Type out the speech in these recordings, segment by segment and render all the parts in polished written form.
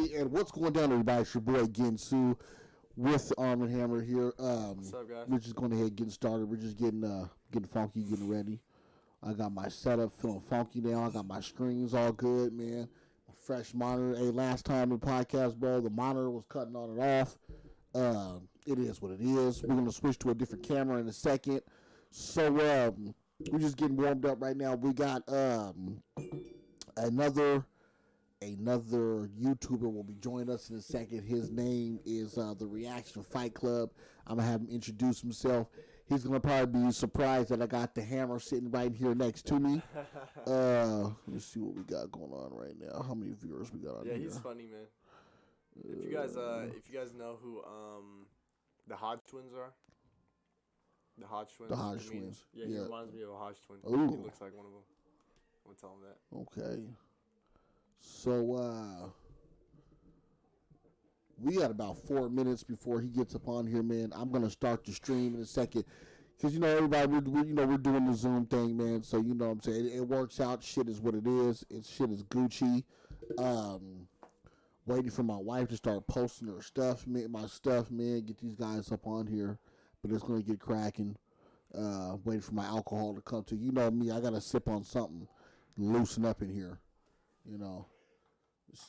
Hey, and what's going down, everybody? It's your boy Ginsu with Arman Hammer here. What's up, guys? We're just going ahead and getting started. We're just getting funky, getting ready. I got my setup feeling funky now. I got my screens all good, man. My fresh monitor. Hey, last time in the podcast, bro, the monitor was cutting on and off. It is what it is. We're going to switch to a different camera in a second. So, we're just getting warmed up right now. We got another YouTuber will be joining us in a second. His name is the Reaction FightClub. I'm gonna have him introduce himself. He's gonna probably be surprised that I got the hammer sitting right here next to me. Let's see what we got going on right now. How many viewers we got on here? Yeah, he's funny, man. If you guys know who the Hodge twins are. The Hodge twins. The Hodge twins. Yeah, he reminds me of a Hodge twin. Ooh. He looks like one of them. I'm gonna tell him that. Okay. So, we got about 4 minutes before he gets up on here, man. I'm going to start the stream in a second. Because, everybody, we're doing the Zoom thing, man. So, you know what I'm saying? It works out. Shit is what it is. Shit is Gucci. Waiting for my wife to start posting her stuff, my stuff, man. Get these guys up on here. But it's going to get cracking. Waiting for my alcohol to come to. You know me, I got to sip on something. Loosen up in here. Let's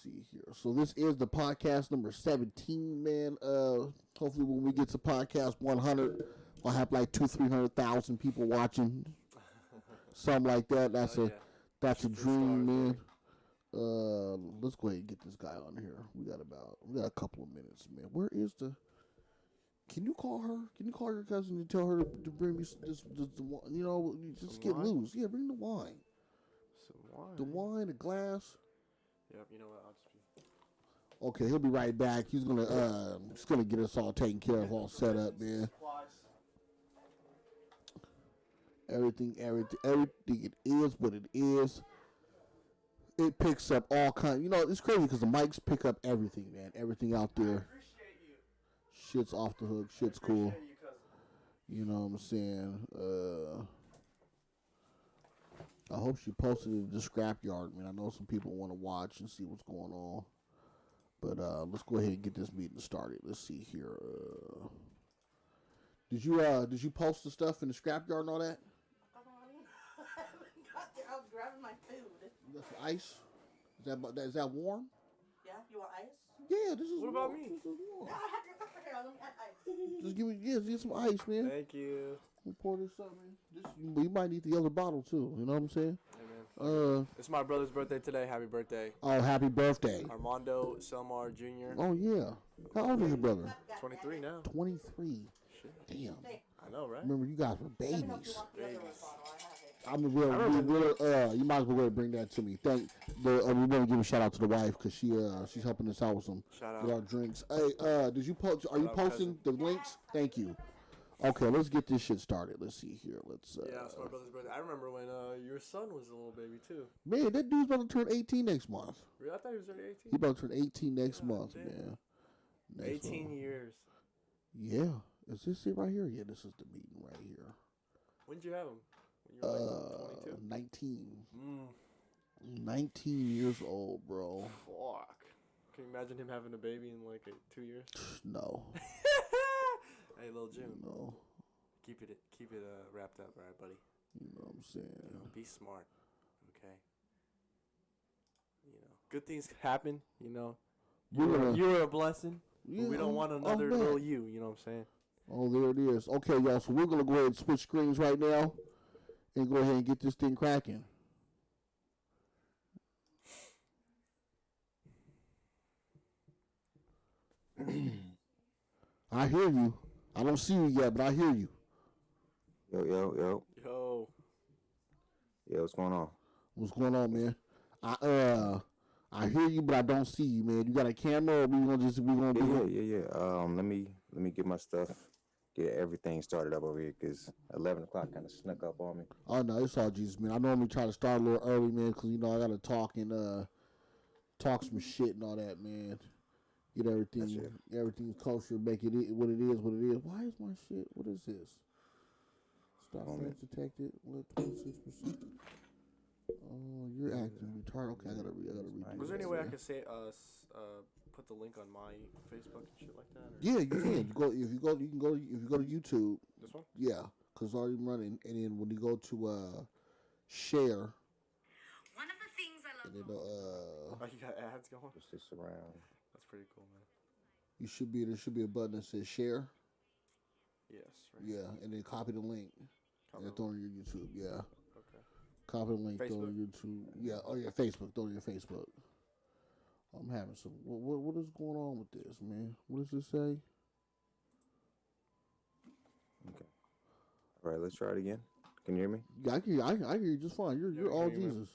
see here. So this is the podcast number 17, man. Hopefully when we get to podcast 100, we'll have like 200,000-300,000 people watching. Something like that. That's a dream, man. Let's go ahead and get this guy on here. We got a couple of minutes, man. Where is the? Can you call her? Can you call your cousin and tell her to bring me this just get loose. Yeah, bring the wine. Some wine. The wine, the glass. Yep, you know what? I'll just be... Okay, he'll be right back. He's gonna get us all taken care of, all set up, man. Everything. It is what it is. It picks up all kinds. It's crazy because the mics pick up everything, man. Everything out there. I appreciate you. Shit's off the hook. Shit's cool. You, cousin. You know what I'm saying? I hope she posted it in the Scrapyard, man. I know some people want to watch and see what's going on. But let's go ahead and get this meeting started. Let's see here. Did you post the stuff in the Scrapyard and all that? I haven't got there. I was grabbing my food. That's ice. Is that warm? Yeah, you want ice? Yeah, this is. What about warm. me? This is warm. No, I have your cup right here. Let me add ice. Just get some ice, man. Thank you. We'll pour this up, man. You might need the other bottle too. You know what I'm saying? Hey, man. It's my brother's birthday today. Happy birthday. Oh, happy birthday. Armando Selmar Jr. Oh yeah. How old is your brother? 23 now. 23. Shit. Damn. Hey, I know, right? Remember, you guys were let me know if you babies. want the other bottle. I have it. You might as well go ahead and bring that to me. We want to give a shout out to the wife because she's helping us out with our drinks. Hey, did you post? Are you posting the links? Thank you. Okay, let's get this shit started. Let's see here. Yeah, it's my brother's birthday. I remember when your son was a little baby too. Man, that dude's about to turn 18 next month. Really? I thought he was already 18. He's about to turn 18 next month, man. 18 years. Yeah. Is this it right here? Yeah, this is the meeting right here. When did you have him? When you were like 22? 19. 19 years old, bro. Fuck. Can you imagine him having a baby in like 2 years? No. Hey, Lil June. No. Keep it wrapped up, all right, buddy? You know what I'm saying? Be smart, okay? Good things happen, You're a blessing. Yeah, we don't want another little you know what I'm saying? Oh, there it is. Okay, y'all, so we're going to go ahead and switch screens right now and go ahead and get this thing cracking. I hear you. I don't see you yet, but I hear you. Yo. Yeah, what's going on? What's going on, man? I hear you, but I don't see you, man. You got a camera, or we gonna do it? Yeah. Let me get my stuff, get everything started up over here, because 11 o'clock kind of snuck up on me. Oh no, it's all Jesus, man. I normally try to start a little early, man, because I gotta talk and talk some shit and all that, man. Get everything kosher, make it what it is. Why is my shit? What is this? Stop friends detected. What 26%? Oh, you're acting retarded. Okay, I gotta read. Was there any way I could say put the link on my Facebook and shit like that? Or? Yeah, you can. You can go to YouTube. This one? Yeah, because it's already running. And then when you go to share, One of the things I love. and then Oh, you got ads going? It's just around. That's pretty cool, man. there should be a button that says share. Yes. Right. Yeah, and then copy the link and throw it on your YouTube. Yeah. Okay. Copy the link, throw it Facebook? on YouTube. Yeah, oh yeah, Facebook. Throw it on your Facebook. I'm having some. What is going on with this, man? What does it say? Okay. All right, let's try it again. Can you hear me? Yeah, I can hear you just fine. You're Yeah, all I can hear you, Jesus.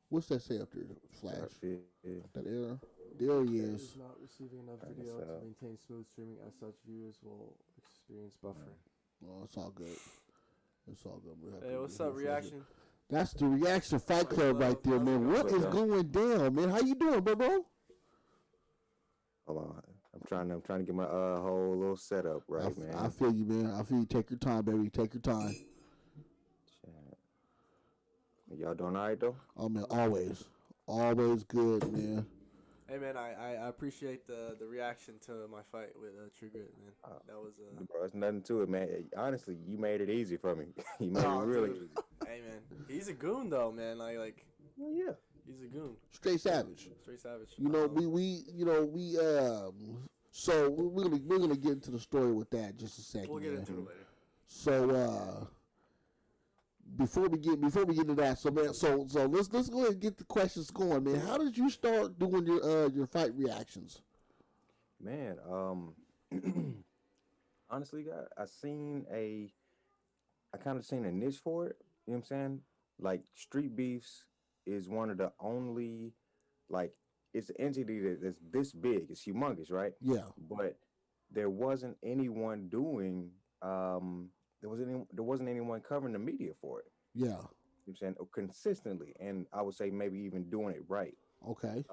What's that say up there? Flash. Yeah. That error. There he It is. is not receiving enough Alright, video so- to maintain smooth streaming. As such, viewers will experience buffering. Oh, it's all good. It's all good. Hey, what's up, reaction? That's the reaction Fight Club right there, man. What is going down, man? How you doing, bro? Hold on. I'm trying to get my whole little setup right, man. I feel you, man. I feel you. Take your time, baby. Take your time. Chat. Y'all doing all right though? Oh man, always good, man. Hey, man, I appreciate the reaction to my fight with True Grit, man. That was Bro, there's nothing to it, man. Honestly, you made it easy for me. You made Oh, it really dude. easy. Hey, man, he's a goon though, man. Like Well, yeah. he's a goon, Straight savage. straight savage. You know, so we're gonna get into the story with that in just a second. We'll get man. into it later. So before we get into that, so man, so let's go ahead and get the questions going, man. How did you start doing your fight reactions? Man, honestly, guys, I kind of seen a niche for it. You know what I'm saying? Like Street Beefs is one of the only, like, it's an entity that's this big. It's humongous, right? Yeah. But there wasn't anyone doing. There wasn't anyone covering the media for it. Yeah. You know what I'm saying? Consistently, and I would say maybe even doing it right. Okay.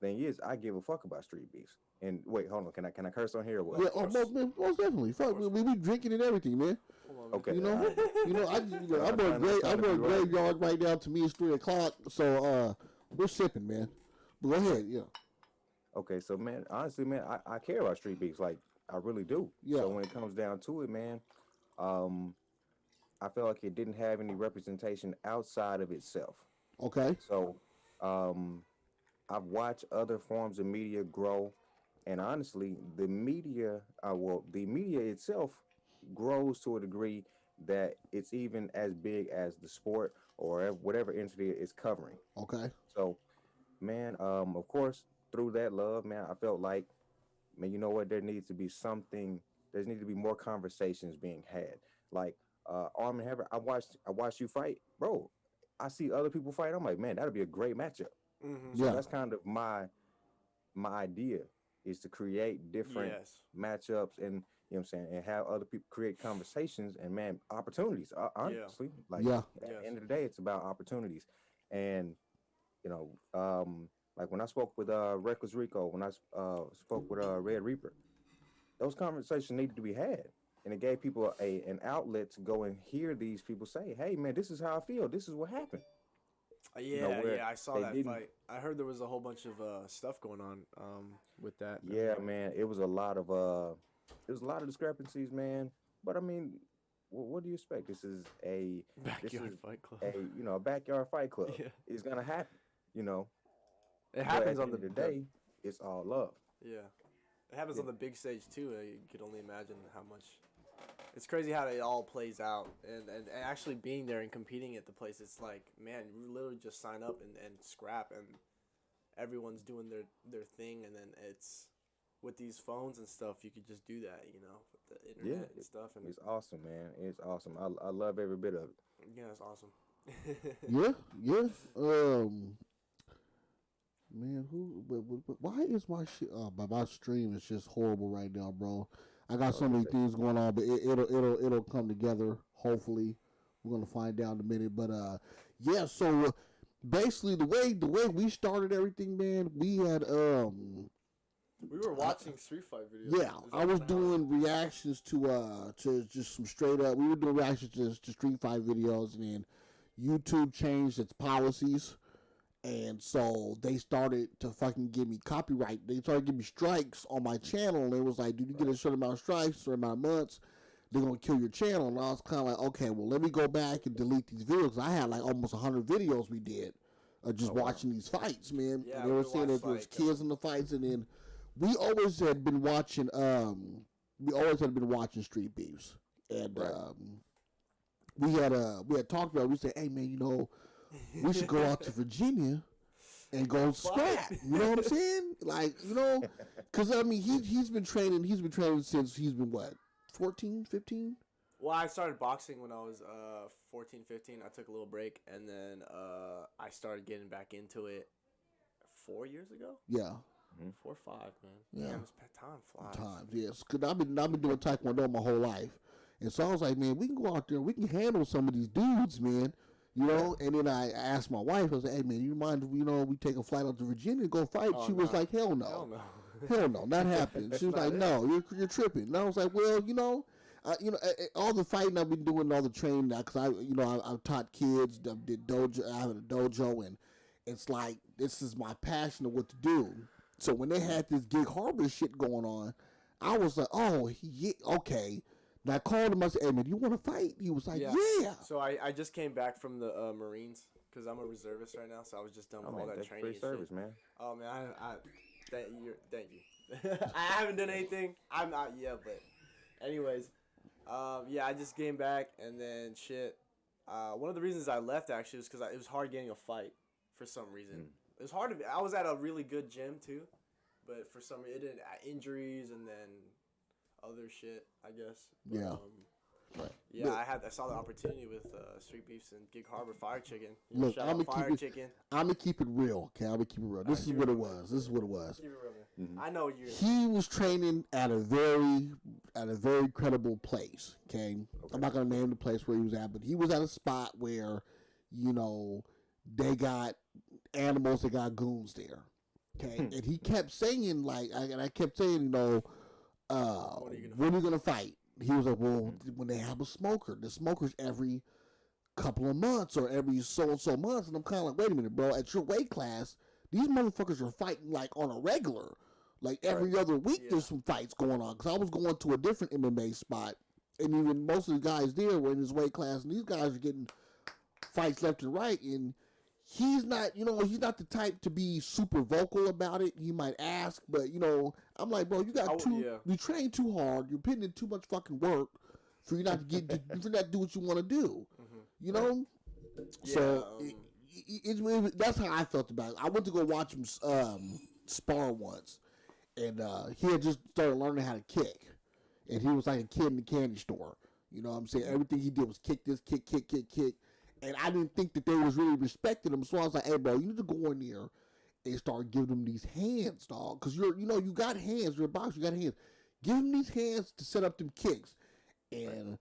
Thing is, I give a fuck about Street Beefs. And wait, hold on, can I curse on here or what? Yeah. Oh, most definitely. Fuck, we be drinking and everything, man. Hold on, Okay. You know, I'm trying on to be right. graveyard right now. To me, it's 3:00. So we're sipping, man. But go ahead. Yeah. Okay, so man, honestly, man, I care about Street Beefs, like I really do. Yeah. So when it comes down to it, man, I felt like it didn't have any representation outside of itself. Okay. So I've watched other forms of media grow, and honestly, the media itself grows to a degree that it's even as big as the sport or whatever entity it's covering. Okay. So, man, of course, through that love, man, I felt like, man, you know what? There needs to be more conversations being had. Like, Arman, I watched you fight, bro. I see other people fight. I'm like, man, that'd be a great matchup. Mm-hmm. So Yeah. that's kind of my idea, is to create different matchups, and you know what I'm saying, and have other people create conversations and, man, opportunities. Honestly, like Yeah. at the end of the day, it's about opportunities. And you know, like when I spoke with Reckless Rico, when I spoke with Red Reaper, those conversations needed to be had, and it gave people an outlet to go and hear these people say, "Hey, man, this is how I feel. This is what happened." Yeah, I saw that didn't- fight. I heard there was a whole bunch of stuff going on with that. Yeah, man, it was a lot of discrepancies, man. But I mean, what do you expect? This is a Backyard Fight Club. a backyard fight club. Yeah. It's gonna happen, you know. It happens But on at the end of the day. It's all love. Yeah, it happens on the big stage too. You could only imagine how much. It's crazy how it all plays out, and actually being there and competing at the place. It's like, man, you literally just sign up and scrap, and everyone's doing their thing, and then it's with these phones and stuff. You could just do that, you know, with the internet and stuff. And It's awesome, man. It's awesome. I love every bit of it. yeah, it's awesome. Yeah. Man, why is my shit? My stream is just horrible right now, bro. I got so many things going on, but it'll come together. Hopefully, we're gonna find out in a minute. But yeah. So basically, the way we started everything, man, we had We were watching Street Fight videos. yeah, I was doing reactions to just some straight up. We were doing reactions to Street Fight videos, and then YouTube changed its policies, And so they started to fucking give me copyright. They started giving me strikes on my channel. And it was like, dude, you get a certain amount of strikes, a certain amount of months, they're going to kill your channel. And I was kind of like, okay, well, let me go back and delete these videos. I had like almost 100 videos we did just watching these fights, man. Yeah, and they were saying that there was kids in the fights. And then we always had been watching, Street Beefs. And we had talked about it. We said, hey, man, you know, we should go out to Virginia and go scrap. You know what I'm saying? Like, you know, because I mean, he's been training since he's been what, 14, 15? Well, I started boxing when I was 14, 15. I took a little break, and then I started getting back into it 4 years ago. Yeah. 4 or 5, man. Yeah. Damn, time flies. Times, yes. Because I've been doing Taekwondo my whole life. And so I was like, man, we can go out there and we can handle some of these dudes, man. You know, and then I asked my wife, I was like, hey, man, you mind if, you know, we take a flight out to Virginia and go fight? She was like, hell no. Hell no. Hell no, not happening. She was like, no, you're tripping. And I was like, well, you know, all the fighting I've been doing, all the training, because I've taught kids, I have a dojo, and it's like, this is my passion of what to do. So when they had this Gig Harbor shit going on, I was like, oh, yeah, okay. And I called him. I said, hey, man, do you want to fight? He was like, yeah. So I just came back from the Marines because I'm a reservist right now. So I was just done with all that training. Free service, man. Oh, man. Thank you. I haven't done anything. I'm not yet, but anyways. I just came back and then shit. One of the reasons I left actually was because it was hard getting a fight for some reason. It was hard to. I was at a really good gym too, but for some reason, injuries and then other shit, I guess. But, I saw the opportunity with Street Beefs and Gig Harbor Fire Chicken. Look, I'm gonna keep it real. Okay, I'm gonna keep it real. This is what it was. Keep it real, man. I know you. He was training at a very credible place. Okay, I'm not gonna name the place where he was at, but he was at a spot where, you know, they got animals, they got goons there. Okay, and he kept saying I kept saying, you know, when are you gonna fight? He was like, well, when they have a smoker. The smoker's every couple of months or every so-and-so months. And I'm kind of like, wait a minute, bro. At your weight class, these motherfuckers are fighting like on a regular. Like every other week there's some fights going on. Because I was going to a different MMA spot. And even most of the guys there were in his weight class. And these guys are getting fights left and right. And he's not, you know, he's not the type to be super vocal about it. He might ask, but, you know, I'm like, bro, you train too hard. You're putting in too much fucking work for you not to for not to do what you want to do. You know? Yeah, so that's how I felt about it. I went to go watch him spar once, and he had just started learning how to kick, and he was like a kid in the candy store. You know what I'm saying? Everything he did was kick this, kick. And I didn't think that they was really respecting him. So I was like, hey, bro, you need to go in there and start giving them these hands, dog. Because you got hands. You're a boxer, you got hands. Give them these hands to set up them kicks. And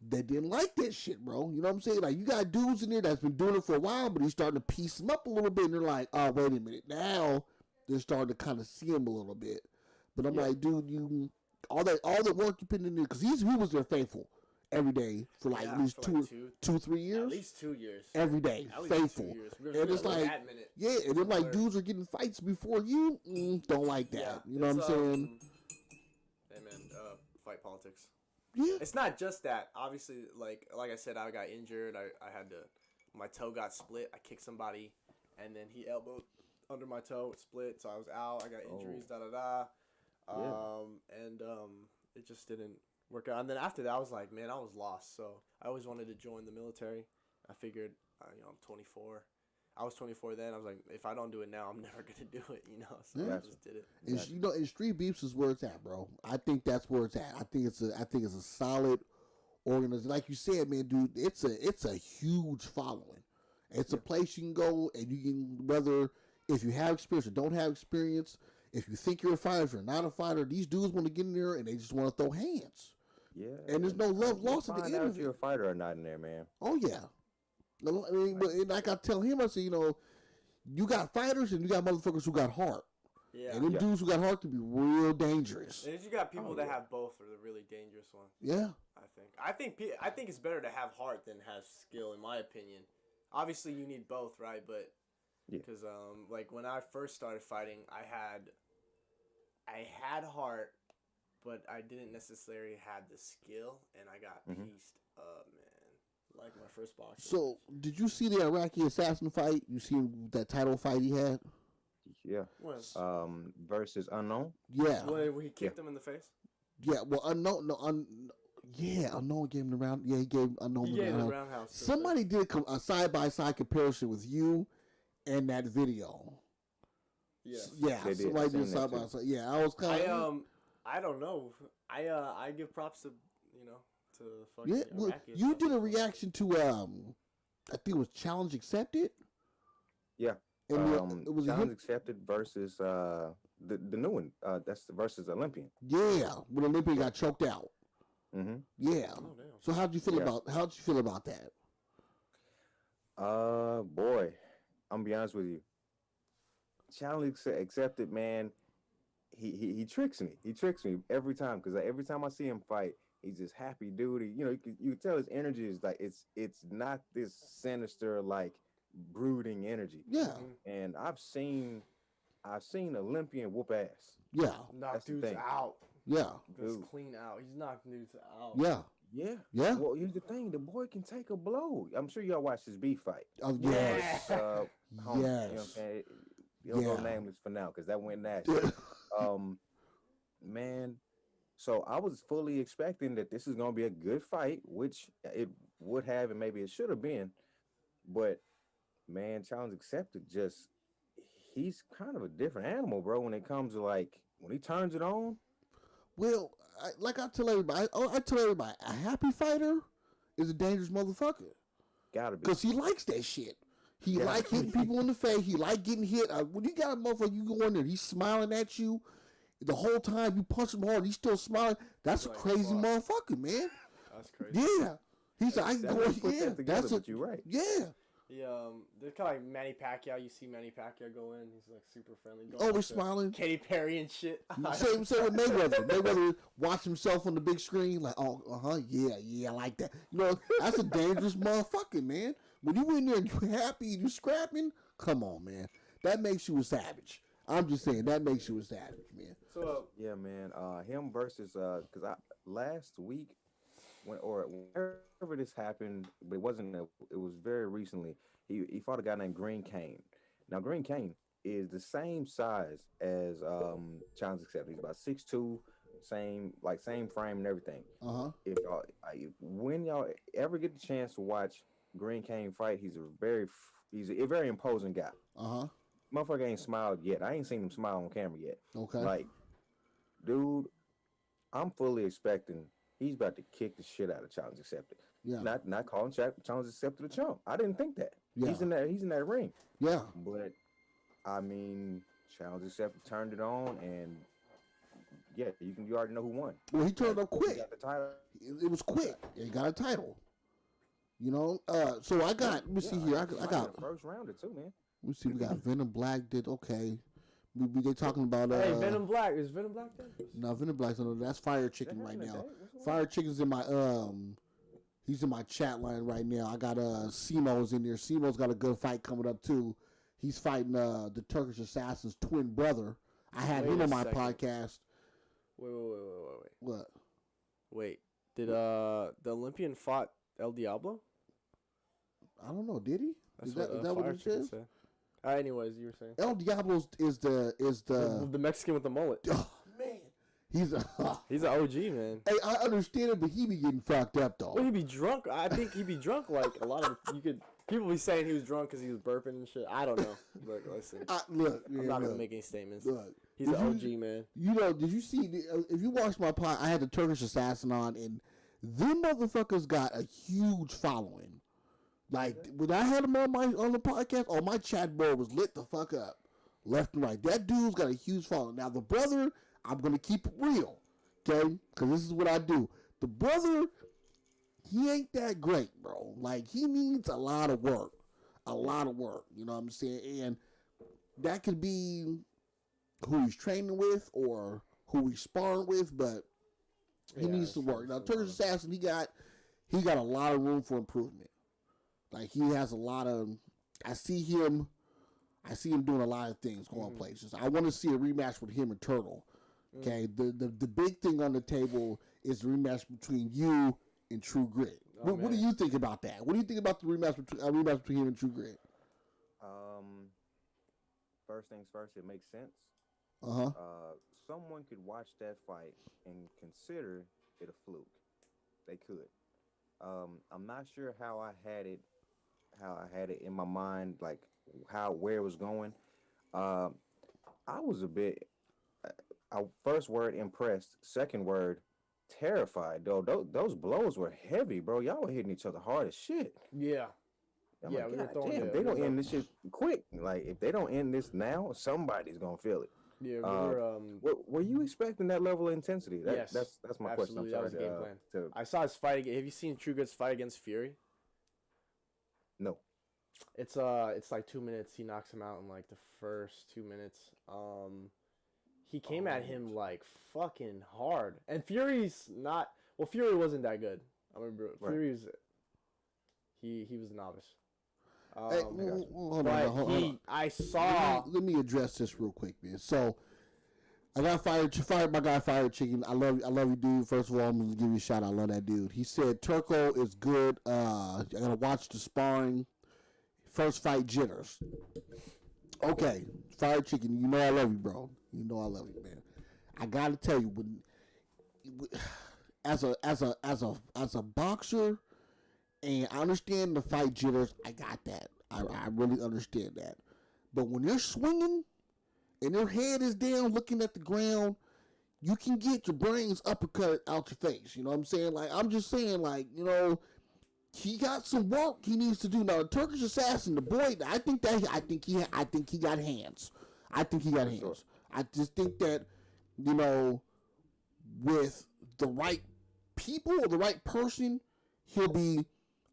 they didn't like that shit, bro. You know what I'm saying? Like, you got dudes in there that's been doing it for a while, but he's starting to piece them up a little bit. And they're like, oh, wait a minute. Now they're starting to kind of see him a little bit. But I'm like, dude, all that work you put in there, because he was there faithful. Every day for like at least 2-3 years. At least 2 years. Every day, faithful. And it's like, and then like dudes are getting fights before you. Don't like that. Yeah, you know what I'm saying? Hey man, fight politics. Yeah. It's not just that. Obviously, like I said, I got injured. My toe got split. I kicked somebody, and then he elbowed under my toe. It split, so I was out. I got injuries. It just didn't work out. And then after that, I was like, man, I was lost. So I always wanted to join the military. I figured, I'm 24. I was 24 then. I was like, if I don't do it now, I'm never gonna do it. You know, so I just did it. And, you know, and Street Beefs is where it's at, bro. I think that's where it's at. I think it's a solid organization. Like you said, man, dude, it's a huge following. It's a place you can go and you can, whether if you have experience or don't have experience, if you think you're a fighter, if you're not a fighter, these dudes want to get in there and they just want to throw hands. Yeah. And there's no love lost at the end of it. If you're a fighter or not in there, man. Oh, yeah. I mean, but like I tell him, I say, you know, you got fighters and you got motherfuckers who got heart. Yeah. And them dudes who got heart can be real dangerous. And you got people that have both are the really dangerous ones. Yeah. I think it's better to have heart than have skill, in my opinion. Obviously, you need both, right? But Yeah. Because like when I first started fighting, I had heart, but I didn't necessarily have the skill, and I got pieced up, man. Like my first boxing. So, did you see the Iraqi assassin fight? You seen that title fight he had? Yeah. Versus Unknown. Yeah. Where he kicked him in the face? Yeah. Well, Unknown. No, yeah, Unknown gave him the round. Yeah, he gave Unknown the round. roundhouse. Somebody did a side-by-side comparison with you and that video. Yes. Yeah, They did. somebody did I seen that side by too. side. Yeah, I was kind of. I don't know. I give props to to fucking Yeah, well, Iraqi you did a stuff. reaction to I think it was Challenge Accepted. Yeah. And it was Challenge Accepted versus the new one. That's the versus Olympian. yeah, when Olympia got choked out. Mm-hmm. Yeah. Oh, damn. So how'd you feel about that? Boy, I'm gonna be honest with you. Challenge Accepted, man. He tricks me. He tricks me every time because every time I see him fight, he's just happy dude. You can tell his energy is like it's not this sinister like brooding energy. Yeah. And I've seen Olympian whoop ass. Yeah. Knock That's the dudes thing. out. Yeah. Just Dude. clean out. He's knocked dudes out. Yeah. Yeah. Yeah. Well, here's the thing: the boy can take a blow. I'm sure y'all watched his beef fight. Oh, yes. Yeah. Homie, you know what I'm Yes. saying? You don't go Yeah. nameless for now because that went nasty. Man. So I was fully expecting that this is gonna be a good fight, which it would have, and maybe it should have been. But man, Challenge Accepted, he's kind of a different animal, bro. When it comes to like when he turns it on. Well, I tell everybody, a happy fighter is a dangerous motherfucker Gotta be. because he likes that shit. He Yeah. like hitting people in the face. He like getting hit. When you got a motherfucker, you go in there, he's smiling at you the whole time. You punch him hard, he's still smiling. That's a Like, crazy fuck. motherfucker, man. That's crazy. Yeah, he's like, I can That go. was put Yeah, that together, that's but you're right. Yeah. They're kind of like Manny Pacquiao. You see Manny Pacquiao go in, he's like super friendly. Going Always up to smiling. Katy Perry and shit. Same with Mayweather. Mayweather watch himself on the big screen like, oh, yeah, I like that. You know, that's a dangerous motherfucker, man. When you in there and you happy and you scrapping, come on, man. That makes you a savage. I'm just saying, that makes you a savage, man. So Yeah, man. Him versus because last week whenever this happened, but it wasn't. It was very recently. He fought a guy named Green Kane. Now Green Kane is the same size as Challenge Accepted. He's about 6'2", same frame and everything. If y'all, when y'all ever get the chance to watch Green Kane fight, he's a very imposing guy. Motherfucker ain't smiled yet. I ain't seen him smile on camera yet. Okay. Like, dude, I'm fully expecting he's about to kick the shit out of Challenge Accepted. Yeah. Not calling Challenge Accepted a chump. I didn't think that. Yeah. He's in that ring. Yeah. But I mean, Challenge Accepted turned it on, and yeah, you already know who won. Well, he turned up He quick. got the title. It was quick. He got a title. You know. So I got. Let me see here. I got. the first rounder too, man. Let me see. We got Venom Black. Did okay. They talking about. hey, Venom Black is Venom Black there? No, Venom Black's on. That's Fire Chicken right now. What's Fire Chicken's in my he's in my chat line right now. I got Simo's in there. Simo's got a good fight coming up too. He's fighting the Turkish assassin's twin brother. I had Wait him a on my second. podcast. Wait. What? Wait. Did the Olympian fought El Diablo? I don't know. Did he? That's Is that what, is that what Fire it Chicken says? said. Anyways, you were saying El Diablo is the the Mexican with the mullet. oh man, he's a He's an OG, man. hey, I understand it, but he be getting fucked up though. Well, he'd be drunk. I think he'd be drunk. Like a lot of people be saying he was drunk because he was burping and shit. I don't know. Look, listen. Look, I'm man, not gonna look, make any statements. look. He's Did an you- OG, man. You know, did you see? If you watched my pod, I had the Turkish assassin on, and them motherfuckers got a huge following. Like when I had him on the podcast, my chat board was lit the fuck up, left and right. That dude's got a huge following. Now the brother, I'm gonna keep it real, okay? Because this is what I do. The brother, he ain't that great, bro. Like he needs a lot of work, You know what I'm saying? And that could be who he's training with or who he's sparring with, but he Yeah, needs to work. sure, Now, sure. Turkish Assassin, he got a lot of room for improvement. Like he has a lot of. I see him I see him doing a lot of things, going places. I want to see a rematch with him and Turtle. Okay, the big thing on the table is the rematch between you and True Grit. What do you think about that? What do you think about the rematch between him and True Grit? First things first, it makes sense. Uh-huh. Someone could watch that fight and consider it a fluke. They could. I'm not sure how I had it in my mind, like where it was going. I was a bit. First word impressed. Second word terrified. Though those blows were heavy, bro. Y'all were hitting each other hard as shit. Yeah. I'm Yeah, like, we were God throwing damn, it. they don't end this shit quick. Like, if they don't end this now, somebody's gonna feel it. Yeah, were you expecting that level of intensity? Yes, That's my question. absolutely. I'm That was sorry the game plan. I saw his fight. Have you seen True Grit's fight against Fury? No. It's like 2 minutes. He knocks him out in like the first 2 minutes. He came at him like fucking hard, and Fury's not. Well, Fury wasn't that good. I remember Fury's. He was a novice. Hey, hold on. I saw. Let me address this real quick, man. So, I got fired. My guy Fired Chicken. I love you, dude. First of all, I'm gonna give you a shout out. I love that dude. He said Turco is good. I gotta watch the sparring. First fight jitters. Okay, Fired Chicken. You know I love you, bro. You know I love you, man. I gotta tell you, as a boxer. And I understand the fight jitters. I got that. I really understand that. But when you're swinging and your head is down looking at the ground, you can get your brains uppercut out your face. You know what I'm saying? Like, I'm just saying, like, you know, he got some work he needs to do. Now, the Turkish Assassin, the boy, I think he got hands. I think he got hands. Sure. I just think that, you know, with the right people or the right person, he'll be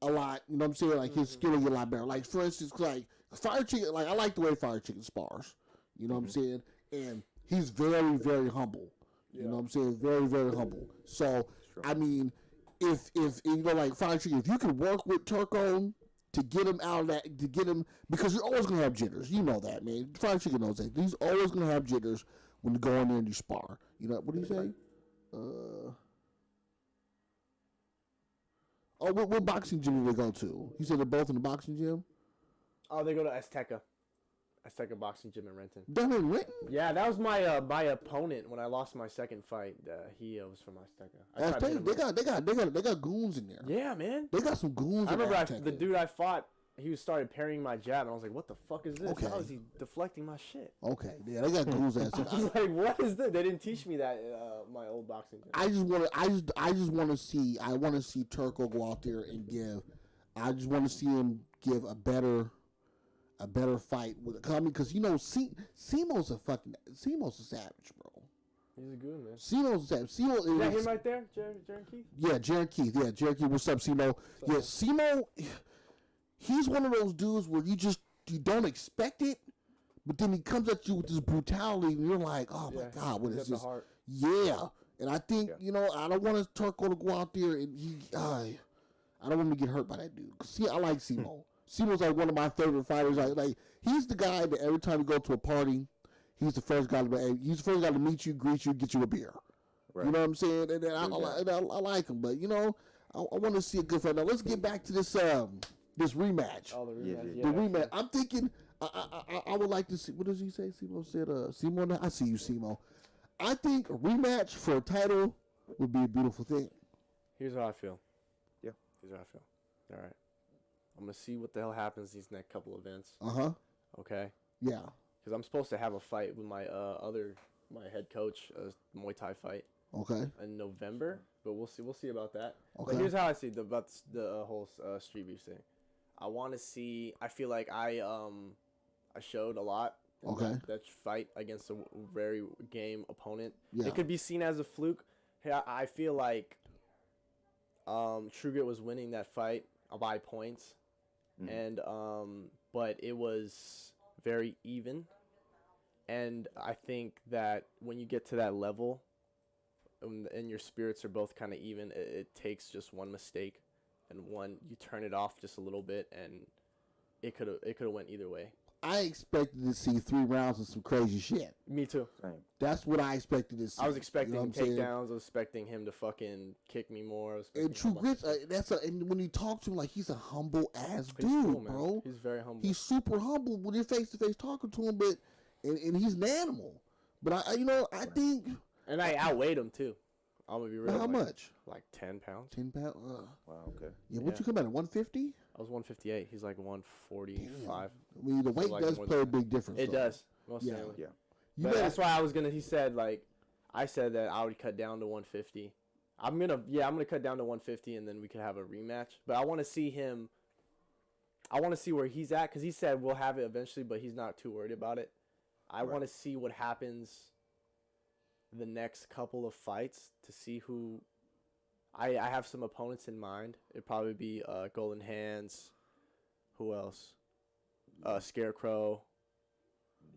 a lot, you know what I'm saying? Like, his skill will get a lot better. Like, for instance, like, Fired Chicken, like, I like the way Fired Chicken spars. You know what I'm saying? And he's very, very humble. You know what I'm saying? Very, very humble. So, I mean, if you know, like, Fired Chicken, if you can work with Turco to get him out of that, because you're always going to have jitters. You know that, man. Fired Chicken knows that. He's always going to have jitters when you go in there and you spar. You know, what do you say? Oh, what boxing gym do they go to? You said they're both in the boxing gym? Oh, they go to Azteca Boxing Gym in Renton. Down in Renton? Yeah, that was my opponent when I lost my second fight. He was from Azteca. They got goons in there. Yeah, man. They got some goons. I remember the dude I fought. He started parrying my jab, and I was like, "What the fuck is this? Okay. How is he deflecting my shit?" Okay, yeah, they got goons. I was like, "What is this?" They didn't teach me that my old boxing gym. I just want to see. I want to see Turco go out there and give. I just want to see him give a better fight with. I mean, because you know, Simo's a savage, bro. He's a good man. Simo's a savage. Simo is that him right there, Jaron Keith? Yeah, Jaron Keith. Yeah, Jaron Keith. What's up, Simo? Yeah, Simo. He's one of those dudes where you don't expect it, but then he comes at you with this brutality, and you're like, oh my God, what is this? Yeah, and I think you know, I don't want Turco to go out there and I don't want him to get hurt by that dude. See, I like Simo. Simo's like one of my favorite fighters. Like he's the guy that every time we go to a party, he's the first guy to meet you, greet you, get you a beer. Right. You know what I'm saying? And I like him, but you know, I want to see a good fight. Now let's get back to this rematch. Oh, the rematch. The rematch. I'm thinking I would like to see. What does he say? Simo said, Simo, I see you, Simo. I think a rematch for a title would be a beautiful thing. Here's how I feel. Yeah. All right. I'm going to see what the hell happens these next couple events. Uh-huh. Okay? Yeah. Because I'm supposed to have a fight with my my head coach, a Muay Thai fight. Okay. In November, but we'll see about that. Okay. But here's how I see about the whole Street Beefs thing. I want to see. I feel like I showed a lot. Okay. That fight against a very game opponent. Yeah. It could be seen as a fluke. Hey, I feel like True Grit was winning that fight by points, and but it was very even. And I think that when you get to that level, and your spirits are both kind of even, it takes just one mistake, and you turn it off just a little bit, and it could have went either way. I expected to see 3 rounds of some crazy shit. Me too. Same. That's what I expected to see. I was expecting you know what I'm saying? takedowns. I was expecting him to fucking kick me more. I was And expecting True Grit's, and when you talk to him, like, he's a humble ass dude, cool, man. bro. He's very humble. He's super humble when you're face to face talking to him, but and he's an animal. But I think. And I outweighed him too. I'm gonna be real. How much? Like 10 pounds. 10 pounds. Wow. Okay. Yeah, what you come at 150? I was 158. He's like 145. I mean, the weight like does more play a than big difference. It though. does. Most Yeah. certainly. Yeah. You But better- that's why I was gonna. He said like, I said that I would cut down to 150. I'm gonna cut down to 150, and then we could have a rematch. But I want to see him. I want to see where he's at because he said we'll have it eventually, but he's not too worried about it. I Right. want to see what happens the next couple of fights to see who. I have some opponents in mind. It'd probably be Golden Hands. Who else? Scarecrow.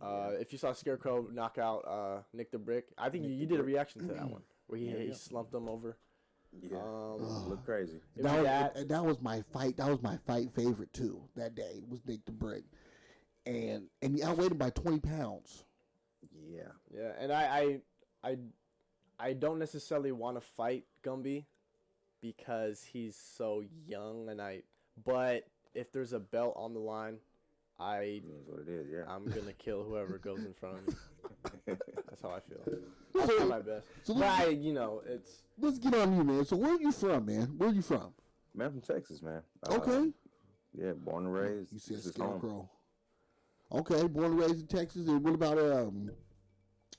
If you saw Scarecrow knock out Nick the Brick, I think you did a reaction to that one where he slumped him over. Yeah. Look crazy. That was my fight. That was my fight favorite too. That day was Nick the Brick, and he outweighed him by 20 pounds. Yeah. Yeah, and I don't necessarily want to fight Gumby because he's so young, but if there's a belt on the line, It is what it is. Yeah. I'm gonna kill whoever goes in front of me. That's how I feel. I'll try my best. So But it's let's get on you, man. So where are you from, man? Where are you from? Man, I'm from Texas, man. Okay. Yeah, born and raised. You see a This is home. Scarecrow. Okay, born and raised in Texas. And what about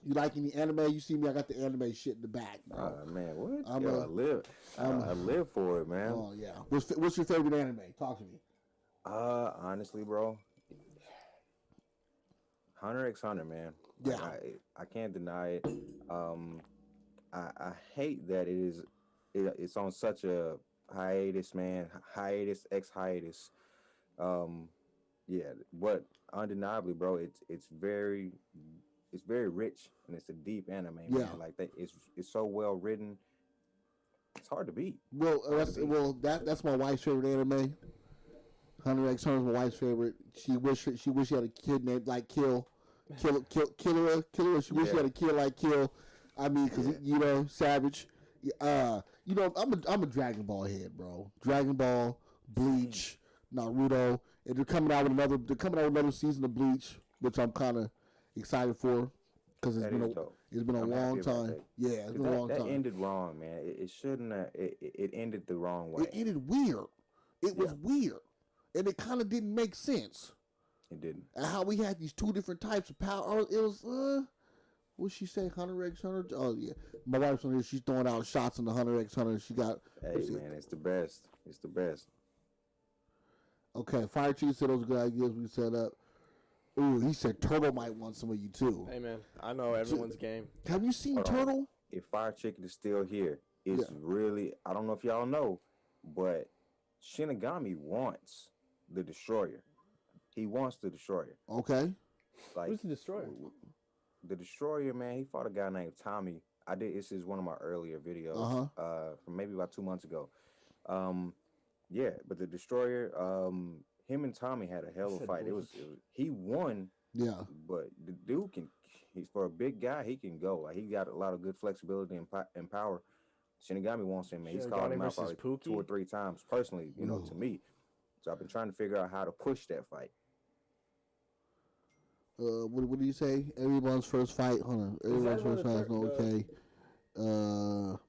you like any anime? You see me? I got the anime shit in the back, bro. Man, what? I'm I live for it, man. Oh yeah. What's your favorite anime? Talk to me. Honestly, bro, Hunter x Hunter, man. Like, Yeah. I can't deny it. I hate that it's on such a hiatus, man. Hiatus. Yeah, but undeniably, bro, it's very rich and it's a deep anime, man. Yeah. Like that, it's so well written. It's hard to beat. Well, that's my wife's favorite anime. Hunter x Hunter is my wife's favorite. She wish she had a kid named like Killer. She wish she had a kid like Kill. I mean, because Savage. I'm a Dragon Ball head, bro. Dragon Ball, Bleach, Naruto, and they're coming out with another season of Bleach, which I'm kind of excited for because it's been a long time. Yeah, it's been a long time. That ended wrong, man. It shouldn't have. It ended the wrong way. It ended weird. It was weird, and it kind of didn't make sense. It didn't. And how we had these two different types of power. It was, what'd she say, Hunter x Hunter? Oh, yeah. My wife's on here. She's throwing out shots on the Hunter x Hunter. She got... Hey, man, it's the best. It's the best. Okay, Fire Chief said those good ideas we set up. Ooh, he said Turtle might want some of you, too. hey man, I know everyone's game. Have you seen Turtle? If Fire Chicken is still here, it's really... I don't know if y'all know, but Shinigami wants the Destroyer. He wants the Destroyer. Okay. Like, Who's the Destroyer? The Destroyer, man, he fought a guy named Tommy. This is one of my earlier videos from maybe about 2 months ago. Yeah, but the Destroyer, him and Tommy had a hell of a fight. He won. Yeah. But the dude he's for a big guy, he can go. Like, he got a lot of good flexibility and power. Shinigami wants him, man. He's called him out probably 2 or 3 times personally, to me. So I've been trying to figure out how to push that fight. What did you say? Everyone's first fight. Hold on. Everyone's first fight is no okay.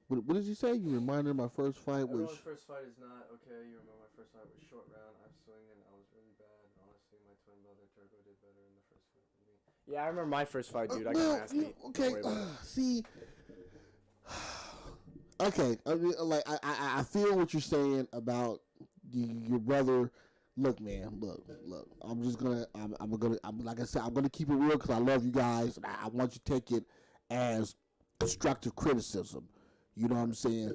What did you say? You reminded my first fight was. Everyone's first fight is not okay. You remember my first fight was short round. I was swinging. I was really bad. Honestly, my twin brother Turbo did better in the first fight than me. Yeah, I remember my first fight, dude. I got my ass beat. Okay. See. Okay. I feel what you're saying about your brother. Look, man. Look. I'm just gonna. Like I said, I'm gonna keep it real because I love you guys. And I want you to take it as constructive criticism. You know what I'm saying?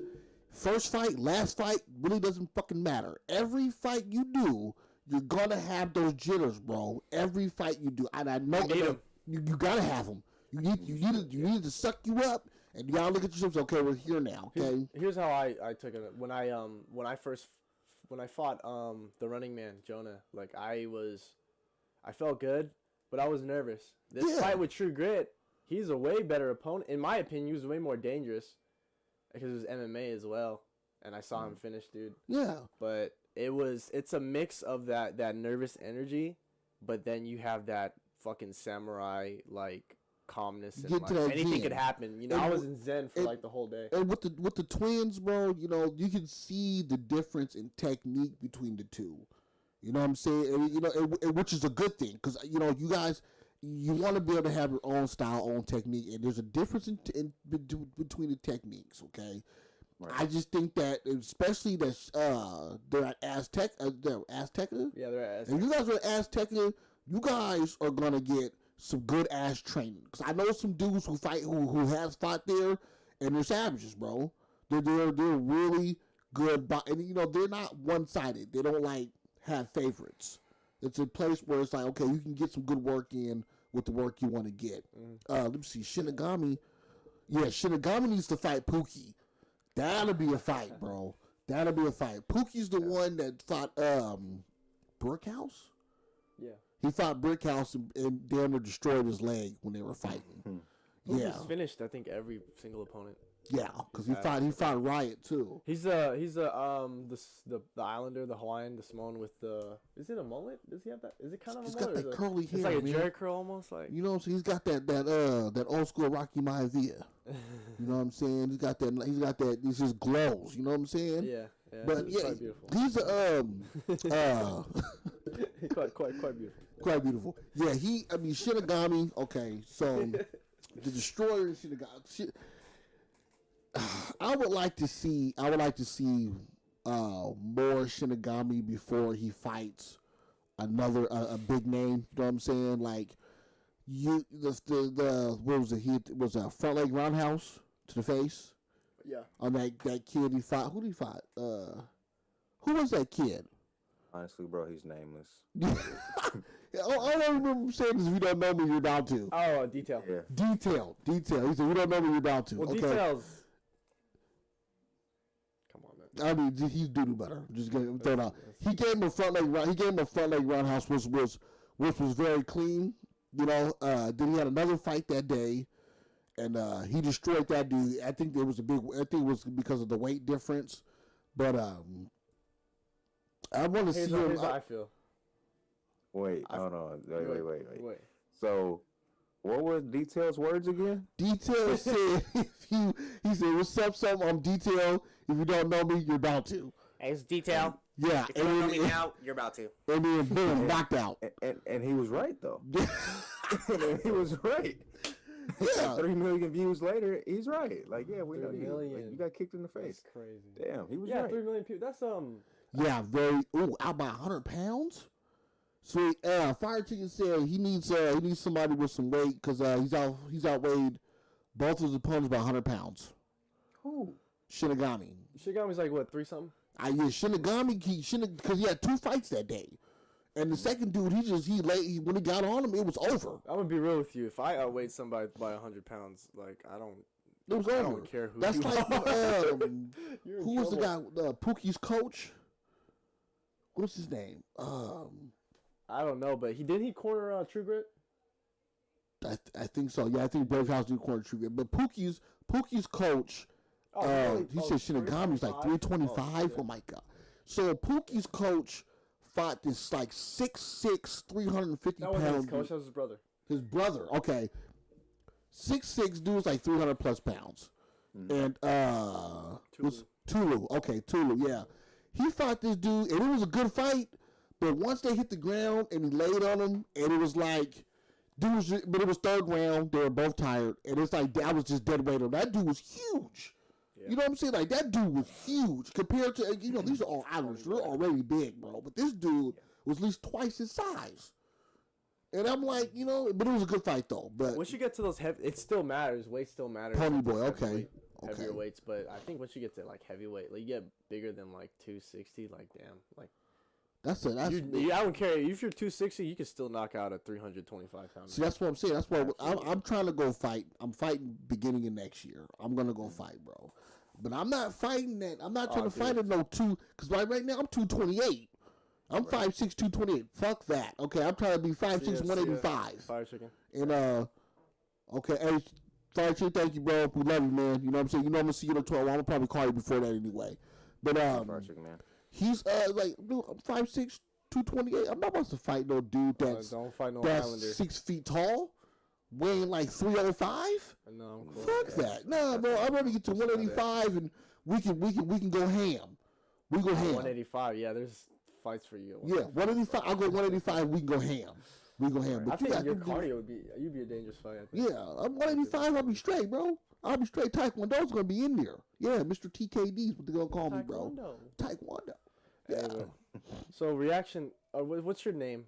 First fight, last fight really doesn't fucking matter. Every fight you do, you're gonna have those jitters, bro. Every fight you do, and I know you gotta have them. You need to suck you up, and you gotta look at yourself. Okay, we're here now. Okay. Here's how I took it. When I fought the Running Man Jonah, like I I felt good, but I was nervous. This Yeah. fight with True Grit, he's a way better opponent. In my opinion, he was way more dangerous because it was MMA as well, and I saw him finish, dude. Yeah. But it's a mix of that nervous energy, but then you have that fucking samurai like calmness and Get like to that anything zen. could happen. You know, And I was in zen for like the whole day. And with the twins, bro, you know, you can see the difference in technique between the two. You know what I'm saying? And, you know, which is a good thing because, you know, you guys, you want to be able to have your own style, own technique, and there's a difference between the techniques, okay? Right. I just think that, especially that they're at Azteca. Yeah, they're at If you guys are at Azteca, you guys are going to get some good ass training. Because I know some dudes who fight, who has fought there, and they're savages, bro. They're really good, and, you know, they're not one-sided. They don't, like, have favorites. It's a place where it's like, okay, you can get some good work in with the work you want to get. Let me see, Shinigami. Yeah, Shinigami needs to fight Pookie. That'll be a fight, bro. That'll be a fight. Pookie's the one that fought Brickhouse. Yeah. He fought Brickhouse and damn near destroyed his leg when they were fighting. Yeah, He's finished, I think, every single opponent. yeah, because he fought Riot too. He's the Islander, the Hawaiian, the Samoan with the. Is it a mullet? Does he have that? Is it kind of He's a got mullet? that curly hair. It's like a man. Jerry curl almost, like. You know, so he's got that old school Rocky Maivia. You know what I'm saying? He's got that. These just glows. You know what I'm saying? Yeah, But it's yeah, quite beautiful. he's quite beautiful. quite beautiful. Yeah, Shinigami. Okay, so the destroyer Shinigami. I would like to see more Shinigami before he fights another a big name. You know what I'm saying? Like the what was it? It was a front leg roundhouse to the face. Yeah. On that kid he fought. Who did he fight? Who was that kid? Honestly, bro, he's nameless. All I remember saying is, "If you don't know me, you're down to." Oh, detail. Yeah. Detail. He said, "If you don't know me, you're down to." Well, okay. details. Come on, man. I mean, he's doo better. Just getting thrown out. He gave him a front leg roundhouse, which was very clean. You know. Then he had another fight that day, and he destroyed that dude. I think it was because of the weight difference, but I want to see him. Here's how I feel. Wait, hold on. Wait. So, what were Detail's words again? Detail said, he said, "What's up, I'm Detail. If you don't know me, you're about to." Hey, it's detail. Yeah, If you don't know me now, you're about to. And then boom, knocked out. And he was right though. He was right. Yeah. 3 million views later, he's right. Like, yeah, we know 3 you. Like, million. you got kicked in the face. That's crazy. Damn, he was Yeah, right. 3 million people. That's Yeah, very. Out by 100 pounds. So Fire Chicken said he needs somebody with some weight because he's outweighed both of his opponents by 100 pounds. Who? Shinigami. Shinigami's like what, 3 something? Shinigami because he had 2 fights that day, and the second dude when he got on him, it was over. I'm gonna be real with you. If I outweighed somebody by 100 pounds, like I don't. It was I over. don't care who. That's you like are. who was the guy? Pookie's coach. What's his name? I don't know, but he corner True Grit. I think so. Yeah, I think Brave House did corner True Grit, but Pookie's coach. He said Shinigami's like 325. Oh my god! So Pookie's coach fought this like 6'6", 350 That wasn't his pound. coach. That was his brother. His brother. Okay, 6'6" dude's like 300 plus pounds, and was Tulu. Okay, Tulu. Yeah, he fought this dude, and it was a good fight. But once they hit the ground and he laid on him, and it was like, but it was third round. They were both tired, and it's like I was just dead weight on him. That dude was huge. Yeah. You know what I'm saying? Like that dude was huge compared to these are all Islanders. They're already big, bro. But this dude was at least twice his size. And I'm like, but it was a good fight though. But once you get to those heavy, it still matters. Weight still matters. Pony boy, okay. Heavier weights, but I think once you get to like heavyweight, like you get bigger than like 260, like damn, like. I don't care if you're 260, you can still knock out a 325 pound. See, that's what I'm saying. That's why I'm trying to go fight. I'm fighting beginning of next year. I'm gonna go fight, bro. But I'm not fighting that. I'm not trying to fight at no 2 because right now I'm 228. I'm 5'6", 228. Fuck that. Okay, I'm trying to be 5'6", 185. Fire chicken. And okay, hey, Fire Chicken, thank you, bro. We love you, man. You know what I'm saying? You know I'm gonna see you in the 12. I'm gonna probably call you before that anyway. But Fire Chicken, man. he's like, dude, I'm 5'6", 228. I'm not about to fight no dude that's Don't fight no that's Islander. 6 feet tall, weighing like 305. No, I'm cool. Fuck that. No, bro. I'm ready to get to 185 and we can go ham. We go ham. 185. Yeah, there's fights for you. Yeah, 185. I'll go 185. We can go ham. We go ham. But I think got your to do- cardio would be. You'd be a dangerous fight. I think. Yeah, I'm 185. I'll be straight, bro. I'll be straight. Taekwondo's gonna be in there. Yeah, Mr. TKD's what they're gonna call me, bro. Taekwondo. Yeah. Anyway. So reaction. What's your name?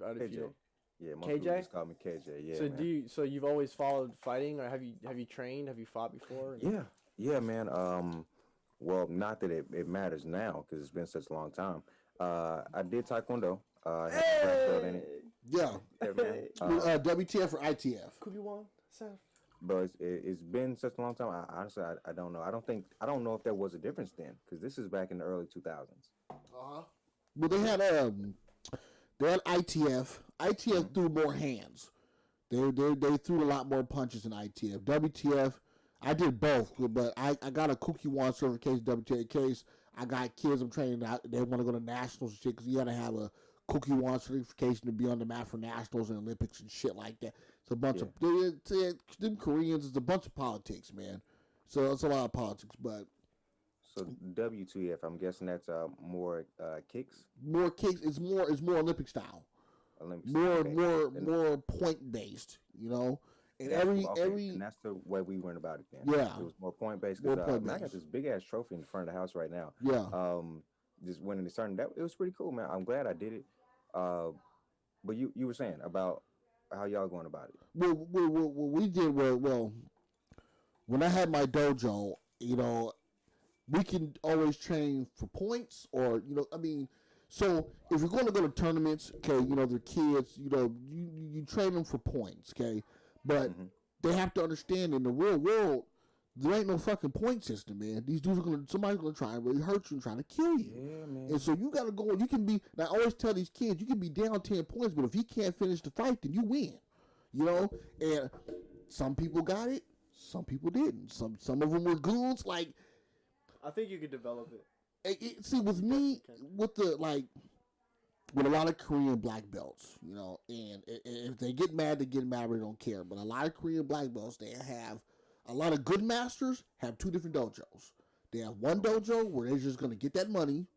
Out of KJ. you. Yeah, most KJ? people just call me KJ. Yeah. So man. So you've always followed fighting, or have you trained? Have you fought before? Yeah, man. Well, not that it matters now because it's been such a long time. I did Taekwondo. I had a black belt in it. Yeah. Yeah, man. WTF or ITF? Kubiwan, Seth. But it's been such a long time. Honestly, I don't know. I don't know if there was a difference then because this is back in the early 2000s. Well, they had ITF. ITF threw more hands. They threw a lot more punches than ITF. WTF, I did both, but I got a Cookie One certification WTF in case I got kids I'm training out. They want to go to nationals and shit because you got to have a Cookie One certification to be on the map for nationals and Olympics and shit like that. It's a bunch of them Koreans. It's a bunch of politics, man. So it's a lot of politics, but. So WTF, I'm guessing that's more kicks. More kicks. It's more Olympic style. Olympic More point based. You know, and every and that's the way we went about it then. Yeah, it was more point based. More Because point I got this big ass trophy in the front of the house right now. Yeah. Just winning the certain that it was pretty cool, man. I'm glad I did it. But you were saying about how y'all going about it. Well, we did well. When I had my dojo, you know, we can always train for points, or you know, I mean, so if you're going to go to tournaments, okay, you know, they're kids, you know, you train them for points, okay, but they have to understand in the real world, there ain't no fucking point system, man. These dudes somebody's gonna try and really hurt you and try to kill you. Yeah, man. And so you gotta go. You can be. And I always tell these kids, you can be down 10 points, but if he can't finish the fight, then you win. You know. And some people got it, some people didn't. Some of them were goons. Like, I think you could develop it. See, with me, with a lot of Korean black belts, you know, and if they get mad, they get mad. They don't care. But a lot of Korean black belts, they have. A lot of good masters have two different dojos. They have one dojo where they're just going to get that money.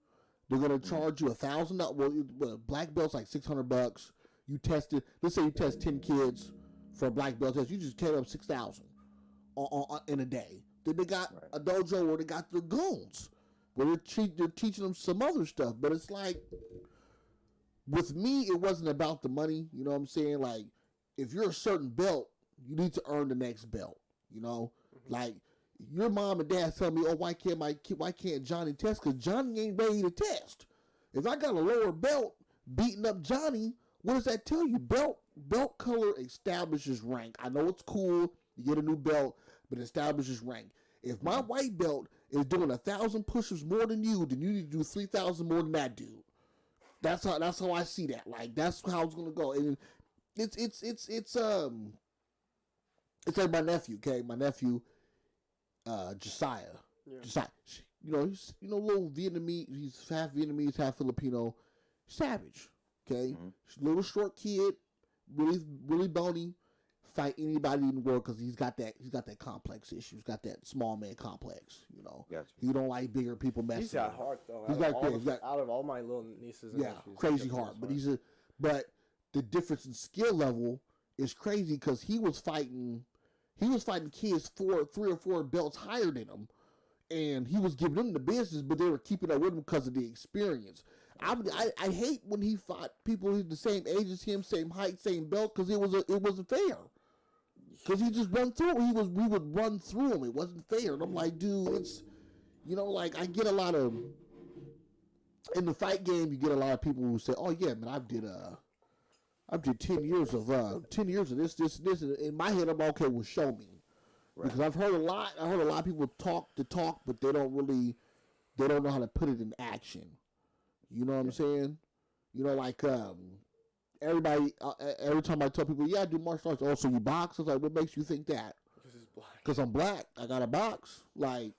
They're going to charge you $1,000. Well, black belt's like $600. You test it. Let's say you test 10 kids for a black belt test. You just get up $6,000 in a day. Then they got a dojo where they got their goons, where they're teaching them some other stuff. But it's like, with me, it wasn't about the money. You know what I'm saying? Like, if you're a certain belt, you need to earn the next belt. You know, like your mom and dad tell me, oh, why can't Johnny test? Because Johnny ain't ready to test. If I got a lower belt beating up Johnny, what does that tell you? Belt color establishes rank. I know it's cool. You get a new belt, but it establishes rank. If my white belt is doing 1,000 push-ups more than you need to do 3,000 more than that dude. That's how I see that. Like, that's how it's gonna go. And it's like my nephew, okay? My nephew, Josiah. Yeah. Josiah. He's little Vietnamese. He's half Vietnamese, half Filipino. Savage, okay? Little short kid, really bony. Fight anybody in the world because he's got that complex issue. He's got that small man complex. You know, gotcha. He don't like bigger people messing. He's got heart though. Out of all my little nieces and nephews, crazy heart. But the difference in skill level is crazy because he was fighting kids 3 or 4 belts higher than him, and he was giving them the business, but they were keeping up with him because of the experience. I hate when he fought people the same age as him, same height, same belt, because it wasn't fair. Because he just run through him. We would run through him. It wasn't fair. And I'm like, dude, it's, like I get a lot of, in the fight game, you get a lot of people who say, oh yeah, man, I did 10 years of this. In my head, I'm okay. Well, show me, because I've heard a lot. I heard a lot of people talk the talk, but they don't know how to put it in action. You know what I'm saying? You know, like everybody. Every time I tell people, "Yeah, I do martial arts," oh, so you box? I was like, "What makes you think that?" Because he's black. Because I'm black. I got to box. Like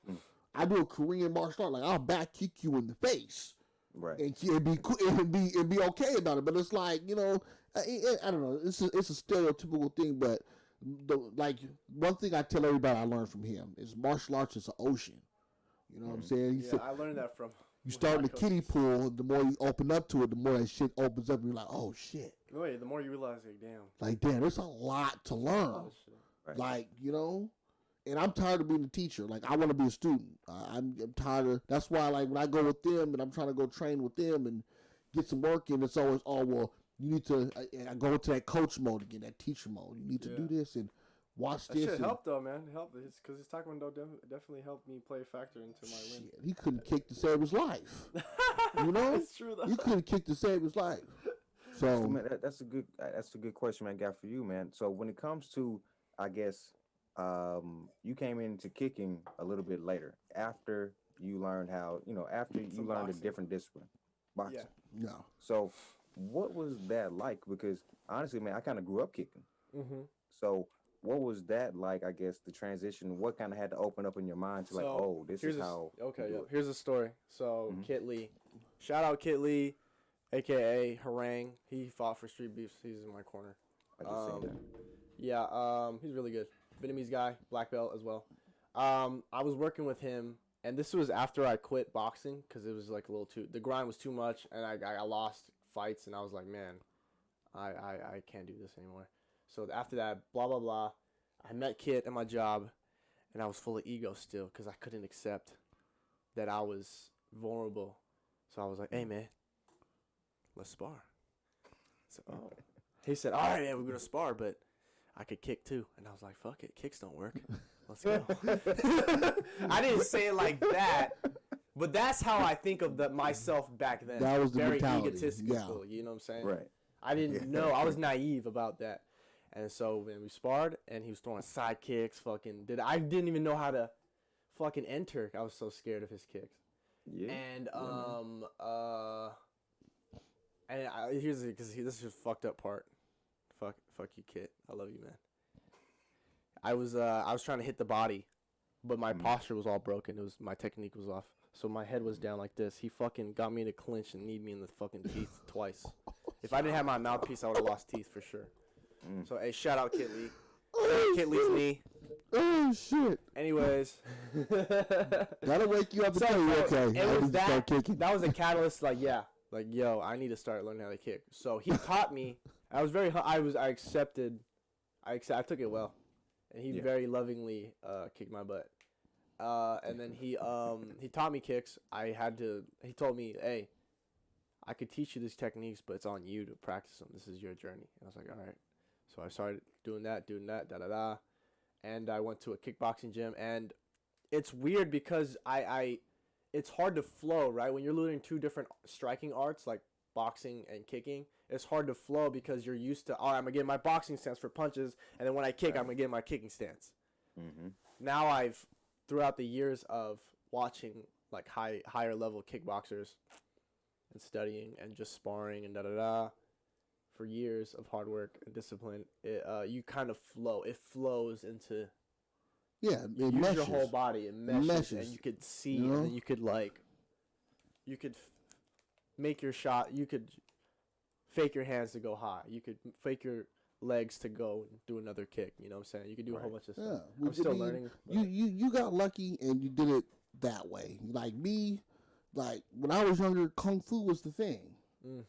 I do a Korean martial art. Like I'll back kick you in the face, Right. and be cool, and be okay about it. But it's like, you know, I don't know. It's a stereotypical thing, but like one thing I tell everybody I learned from him is martial arts is an ocean. You know what I'm saying? He said, I learned that from. you start in the kiddie pool, the more you open up to it, the more that shit opens up, and you're like, oh shit. Wait, the more you realize, like, damn. Like, damn, there's a lot to learn. Right. Like, you know, and I'm tired of being a teacher. Like, I want to be a student. I'm tired of. That's why, like, when I go with them and I'm trying to go train with them and get some work in, it's always, oh well, you need to. I go into that coach mode again, that teacher mode. You need to do this and watch this. That shit helped though, man. It helped because his taekwondo definitely helped me play a factor into my win. He couldn't kick to save his life. You know, It's true though. You couldn't kick to save his life. So man, that's a good question, man. Got for you, man. So when it comes to, I guess, you came into kicking a little bit later after you learned how, after you learned a different discipline, boxing. Yeah. So what was that like? Because honestly, man, I kind of grew up kicking. Mm-hmm. So what was that like? I guess the transition. What kind of had to open up in your mind to like, oh, this is how. Okay, yeah. Here's a story. So Kit Lee, shout out Kit Lee, aka Harang. He fought for Street Beefs. He's in my corner. I just seen that. Yeah, he's really good. Vietnamese guy, black belt as well. I was working with him, and this was after I quit boxing because it was like a little too. The grind was too much, and I lost fights, and I was like, man, I can't do this anymore. So after that, blah blah blah, I met Kit at my job, and I was full of ego still because I couldn't accept that I was vulnerable. So I was like, hey man, let's spar. So he said, all right, man, we're gonna spar, but I could kick too. And I was like, fuck it, kicks don't work. Let's go. I didn't say it like that, but that's how I think of myself back then. That was the very mentality. egotistical. You know what I'm saying? Right. I didn't know. I was naive about that. And so when we sparred, and he was throwing side kicks, I didn't even know how to fucking enter. I was so scared of his kicks. Yeah. And here's because this is just fucked up part. Fuck you, Kit. I love you, man. I was trying to hit the body, but my posture was all broken. My technique was off. So my head was down like this. He fucking got me in a clinch and kneed me in the fucking teeth twice. If I didn't have my mouthpiece, I would have lost teeth for sure. So hey, shout out Kit Lee. Kit Lee's knee. Oh shit. Anyways, that'll wake you up and tell you, okay, it I was need to start kicking. that was a catalyst. Like yo, I need to start learning how to kick. So he taught me. I accepted. I took it well, and he very lovingly kicked my butt. And then he taught me kicks. He told me, hey, I could teach you these techniques, but it's on you to practice them. This is your journey. And I was like, all right. So I started doing that, da-da-da. And I went to a kickboxing gym. And it's weird because it's hard to flow, right? When you're learning two different striking arts, like boxing and kicking, it's hard to flow because you're used to, all right, I'm going to get my boxing stance for punches. And then when I kick, I'm going to get my kicking stance. Mm-hmm. Now throughout the years of watching like higher level kickboxers and studying and just sparring and da-da-da, for years of hard work and discipline, you kind of flow. It flows into. Yeah, you use your whole body. It meshes, and you could see, and then you could make your shot. You could fake your hands to go high. You could fake your legs to go and do another kick. You know what I'm saying? You could do a whole bunch of stuff. Yeah. I'm still learning. You got lucky and you did it that way. Like me, like when I was younger, Kung Fu was the thing.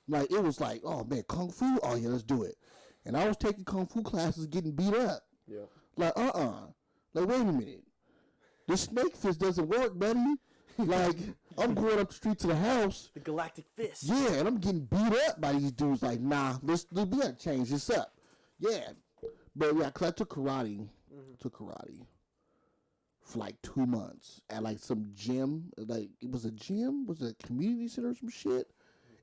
Like it was like, oh man, Kung Fu, oh yeah, let's do it. And I was taking Kung Fu classes, getting beat up. Yeah. Like like wait a minute, this snake fist doesn't work, buddy. Like I'm going up the street to the house, the galactic fist. Yeah, and I'm getting beat up by these dudes. Like we gotta change this up. Yeah, but yeah, cause I took karate. For like 2 months at like some gym. Like it was a gym, was it a community center or some shit?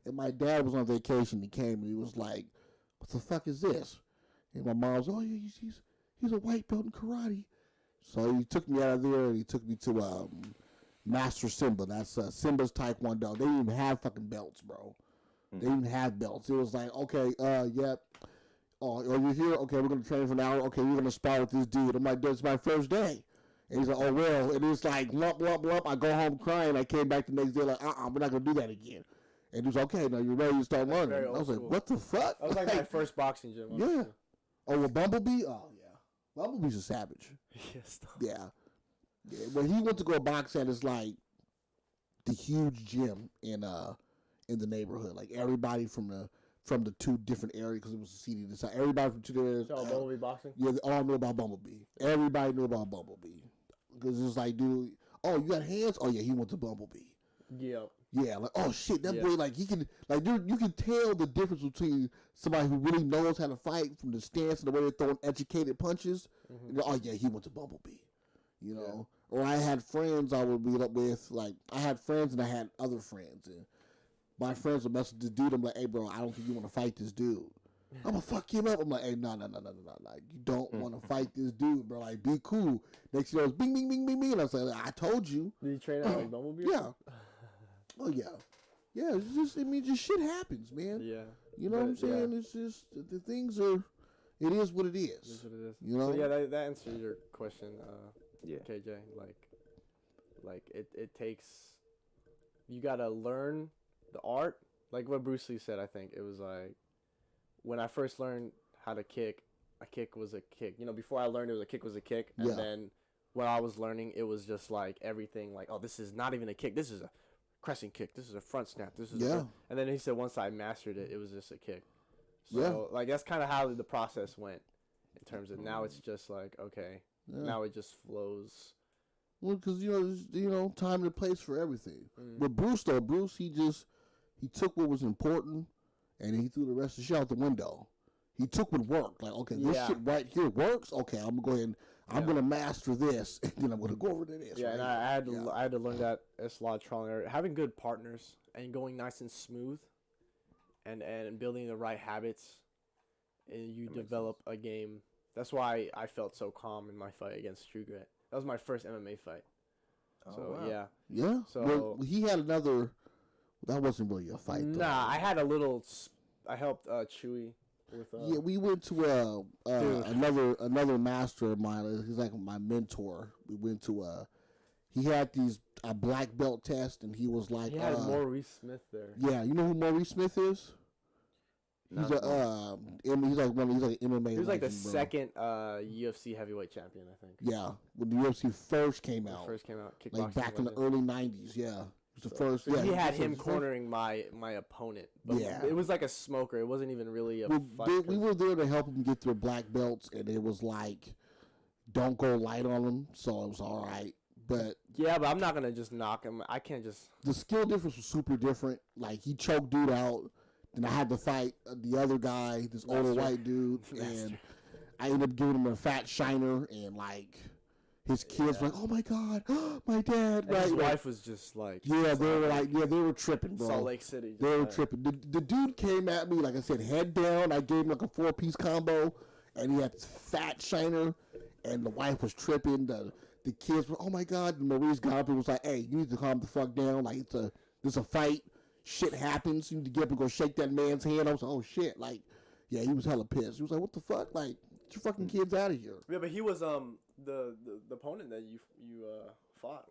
And my dad was on vacation. He came and he was like, "What the fuck is this?" And my mom was, "Oh, yeah, he's a white belt in karate." So he took me out of there and he took me to Master Simba. That's Simba's Taekwondo. They didn't even have fucking belts, bro. They didn't have belts. It was like, okay, yep. Oh, you're here? Okay, we're going to train for an hour. Okay, we're going to spar with this dude. I'm like, that's my first day. And he's like, oh, well. And it's like, lump, lump, lump. I go home crying. I came back the next day like, we're not going to do that again. And he was like, okay, now you're ready to start learning. I was like, what the fuck? That was like my first boxing gym. Yeah. Oh, well, Bumblebee? Oh, yeah. Bumblebee's a savage. Yes. Yeah. When he went to go box at his, like, the huge gym in the neighborhood. Like, everybody from the two different areas, because it was a city. Everybody from two areas. Oh, Bumblebee boxing? Yeah, they all knew about Bumblebee. Everybody knew about Bumblebee. Because it's like, dude, oh, you got hands? Oh, yeah, he went to Bumblebee. Yep. Yeah, like, oh, shit, that boy, like, he can, like, dude, you can tell the difference between somebody who really knows how to fight from the stance and the way they're throwing educated punches. Mm-hmm. Oh, yeah, he went to Bumblebee. You know? Yeah. Or I had friends I would meet up with, like, I had friends and I had other friends. And my friends would mess with this dude. I'm like, hey, bro, I don't think you want to fight this dude. I'm going to fuck him up. I'm like, hey, no. Like, you don't want to fight this dude, bro. Like, be cool. Next thing you know, it's bing, bing, bing, bing, bing. And I was like, I told you. Did you train at like Bumblebee? Yeah. Oh, yeah. Yeah, it's just, just shit happens, man. Yeah. You know what I'm saying? Yeah. It's just, the things are, it is what it is. It is what it is. You know? So, yeah, that answers your question, KJ. Like it takes, you got to learn the art. Like what Bruce Lee said, I think. It was like, when I first learned how to kick, a kick was a kick. You know, before I learned a kick was a kick. And then when I was learning, it was just like everything, like, oh, this is not even a kick. This is a crescent kick. This is a front snap. This is and then he said once I mastered it, it was just a kick. So like that's kind of how the process went in terms of now it's just like okay, now it just flows. Well, because you know time and place for everything. But Bruce he took what was important and he threw the rest of the shit out the window. He took what worked. Like okay, this shit right here works. Okay, I'm gonna go ahead and I'm gonna master this, and then I'm gonna go over to this. Yeah, right? And I had to learn that it's a lot of trial and error. Having good partners and going nice and smooth, and building the right habits, and you develop a game. That's why I felt so calm in my fight against Trugret. That was my first MMA fight. Oh, so wow. Yeah. So well, he had another. That wasn't really a fight. Though. Nah, I had a little. I helped Chewy. Yeah, we went to another master of mine. He's like my mentor. We went to he had a black belt test, and he was like, he had Maurice Smith there. Yeah, you know who Maurice Smith is? He's he's like an MMA. He was like the second UFC heavyweight champion, I think. Yeah, when the UFC first came out, kickboxing like back in the early '90s. Yeah. The first, he had him cornering my opponent. But it was like a smoker. It wasn't even really a fight. We were there to help him get their black belts, and it was like, don't go light on him, so it was all right. But but I'm not gonna just knock him. I can't just. The skill difference was super different. Like he choked dude out, then I had to fight the other guy, this older white dude, and I ended up giving him a fat shiner, and like. His kids were like, oh my God, my dad. And his wife was just like, they were tripping, bro. Salt Lake City. They were tripping. The dude came at me, like I said, head down. I gave him like a 4-piece combo, and he had this fat shiner, and the wife was tripping. The kids were, oh my God. And Maurice got up and was like, hey, you need to calm the fuck down. Like, it's a fight. Shit happens. You need to get up and go shake that man's hand. I was like, oh shit. Like, yeah, he was hella pissed. He was like, what the fuck? Like, get your fucking kids out of here. Yeah, but he was, the opponent that you fought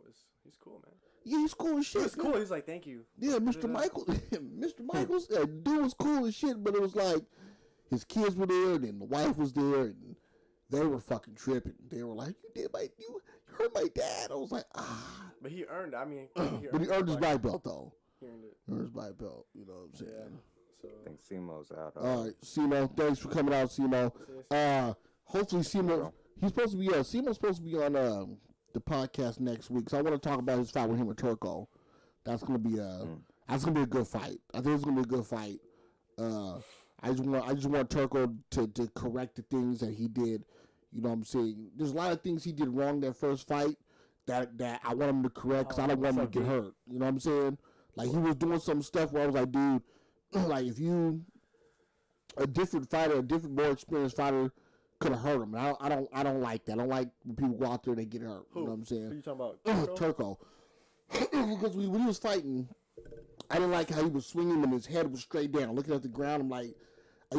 he's cool, man. Yeah, he's cool as shit. He's cool. He's like, thank you. Yeah, Mr. Michaels, dude was cool as shit, but it was like his kids were there and the wife was there and they were fucking tripping. They were like, you hurt my dad. I was like, ah. But he earned. I mean, he earned his black belt though. He earned it. Earned his black belt. You know what I'm saying? Yeah. So I think Simo's out. All right, Simo, thanks for coming out, Simo. Hopefully Simo. He's supposed to be Simo's supposed to be on the podcast next week. So I want to talk about his fight with him and Turco. That's gonna be a good fight. I think it's gonna be a good fight. I just want Turco to correct the things that he did. You know what I'm saying? There's a lot of things he did wrong that first fight that I want him to correct because I don't want him to get hurt. You know what I'm saying? Like he was doing some stuff where I was like, dude, like if you a different fighter, a different more experienced fighter could have hurt him. I don't like that. I don't like when people go out there and they get hurt. Who? You know what I'm saying? Who you talking about? Turco. because when he was fighting, I didn't like how he was swinging and his head was straight down, looking at the ground. I'm like,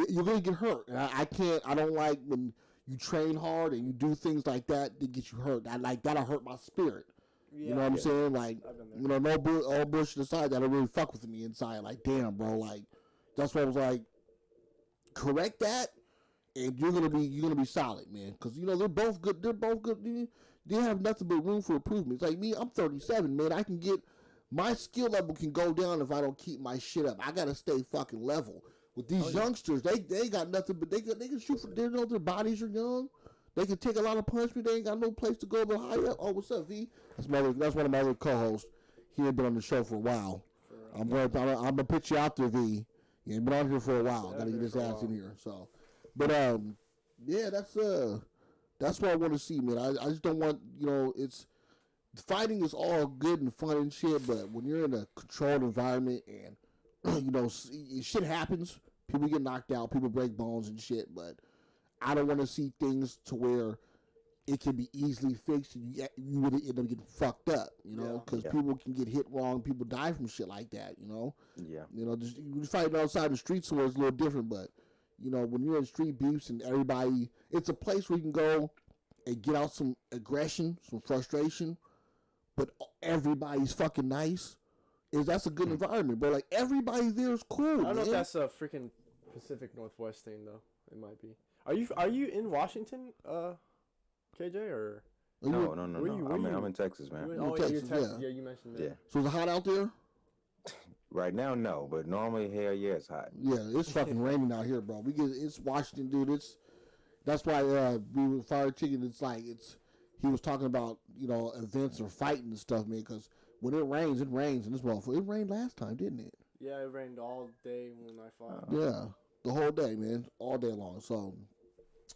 you're gonna get hurt. And I can't. I don't like when you train hard and you do things like that to get you hurt. I like that'll hurt my spirit. Yeah, you know what I'm saying? Like, you know, all bullshit aside, that'll really fuck with me inside. Like, damn, bro. Like, that's why I was like, correct that, and you're gonna be solid, man. Because you know they're both good. They're both good. They have nothing but room for improvement. It's like me. I'm 37, man. I can get my skill level can go down if I don't keep my shit up. I gotta stay fucking level. With these youngsters, they ain't got nothing, but they can shoot for. They know their bodies are young. They can take a lot of punishment. They ain't got no place to go but high up. Oh, what's up, V? That's one of my other co-hosts. He ain't been on the show for a while. I'm gonna put you out there, V. You ain't been on here for a while. Gotta get his ass in here. So, but yeah, that's what I want to see, man. I just don't want, you know, it's fighting is all good and fun and shit, but when you're in a controlled environment and you know shit happens, people get knocked out, people break bones and shit, but I don't want to see things to where it can be easily fixed and you would end up getting fucked up, you know, because people can get hit wrong, people die from shit like that, you know. Yeah. You know, just you fighting outside the street somewhere is a little different, but you know, when you're in street beefs and everybody, it's a place where you can go and get out some aggression, some frustration, but everybody's fucking nice. That's a good environment, bro. Like everybody there is cool. I don't know if that's a freaking Pacific Northwest thing though. It might be. Are you in Washington, KJ, or? No. I'm in Texas, man. You're Texas, Texas. Yeah, you mentioned that. Yeah. So is it hot out there? Right now, no, but normally, hell yeah, it's hot. Yeah, it's fucking raining out here, bro. It's Washington, dude. That's why we were Fire Chicken. It's like he was talking about, you know, events or fighting and stuff, man. Because when it rains in this motherfucker. It rained last time, didn't it? Yeah, it rained all day when I fought. Yeah, the whole day, man, all day long. So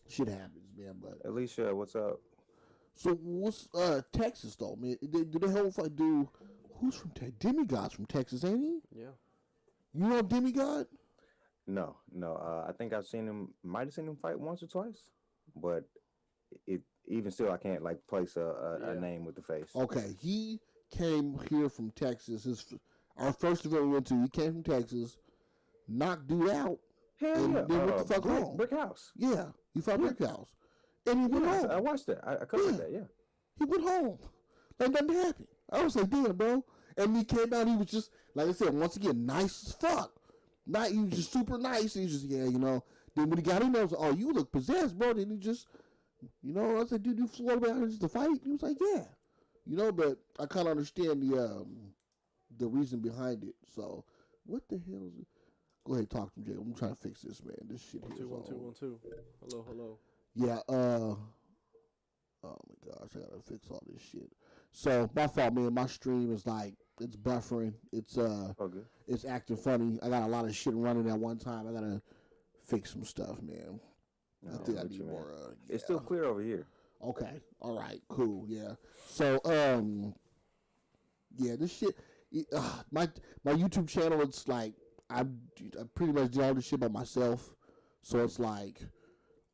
shit happens, man. But Alicia, what's up? So what's Texas though, man? Do they whole fight do? Who's from Texas? Demigod's from Texas, ain't he? Yeah. You know Demigod? No. I think might have seen him fight once or twice, but even still, I can't like place a name with the face. Okay, he came here from Texas. Our first event we went to, he came from Texas, knocked dude out, and then went the fuck home. Brick House. Yeah, he fought Brick House, and he went home. I watched that. I covered that. Yeah, he went home. Like nothing happened. I was like, damn, bro. And he came out. He was just like I said, once again, nice as fuck. He was just super nice. He was just you know. Then when he got in there, I was like, oh, you look possessed, bro. Then he just, you know, I said, dude, you flew out here just to fight. He was like, yeah, you know. But I kind of understand the reason behind it. So what the hell is it? Go ahead, talk to him, Jay. I'm trying to fix this, man. This shit here. 1 2 1 2 1 2. Hello. Yeah. Oh my gosh, I gotta fix all this shit. So my fault, man. My stream is like it's buffering. It's it's acting funny. I got a lot of shit running at one time. I gotta fix some stuff, man. I think I need more. It's still clear over here. Okay. All right. Cool. Yeah. So yeah, this shit. My YouTube channel. It's like I pretty much do all this shit by myself. So it's like.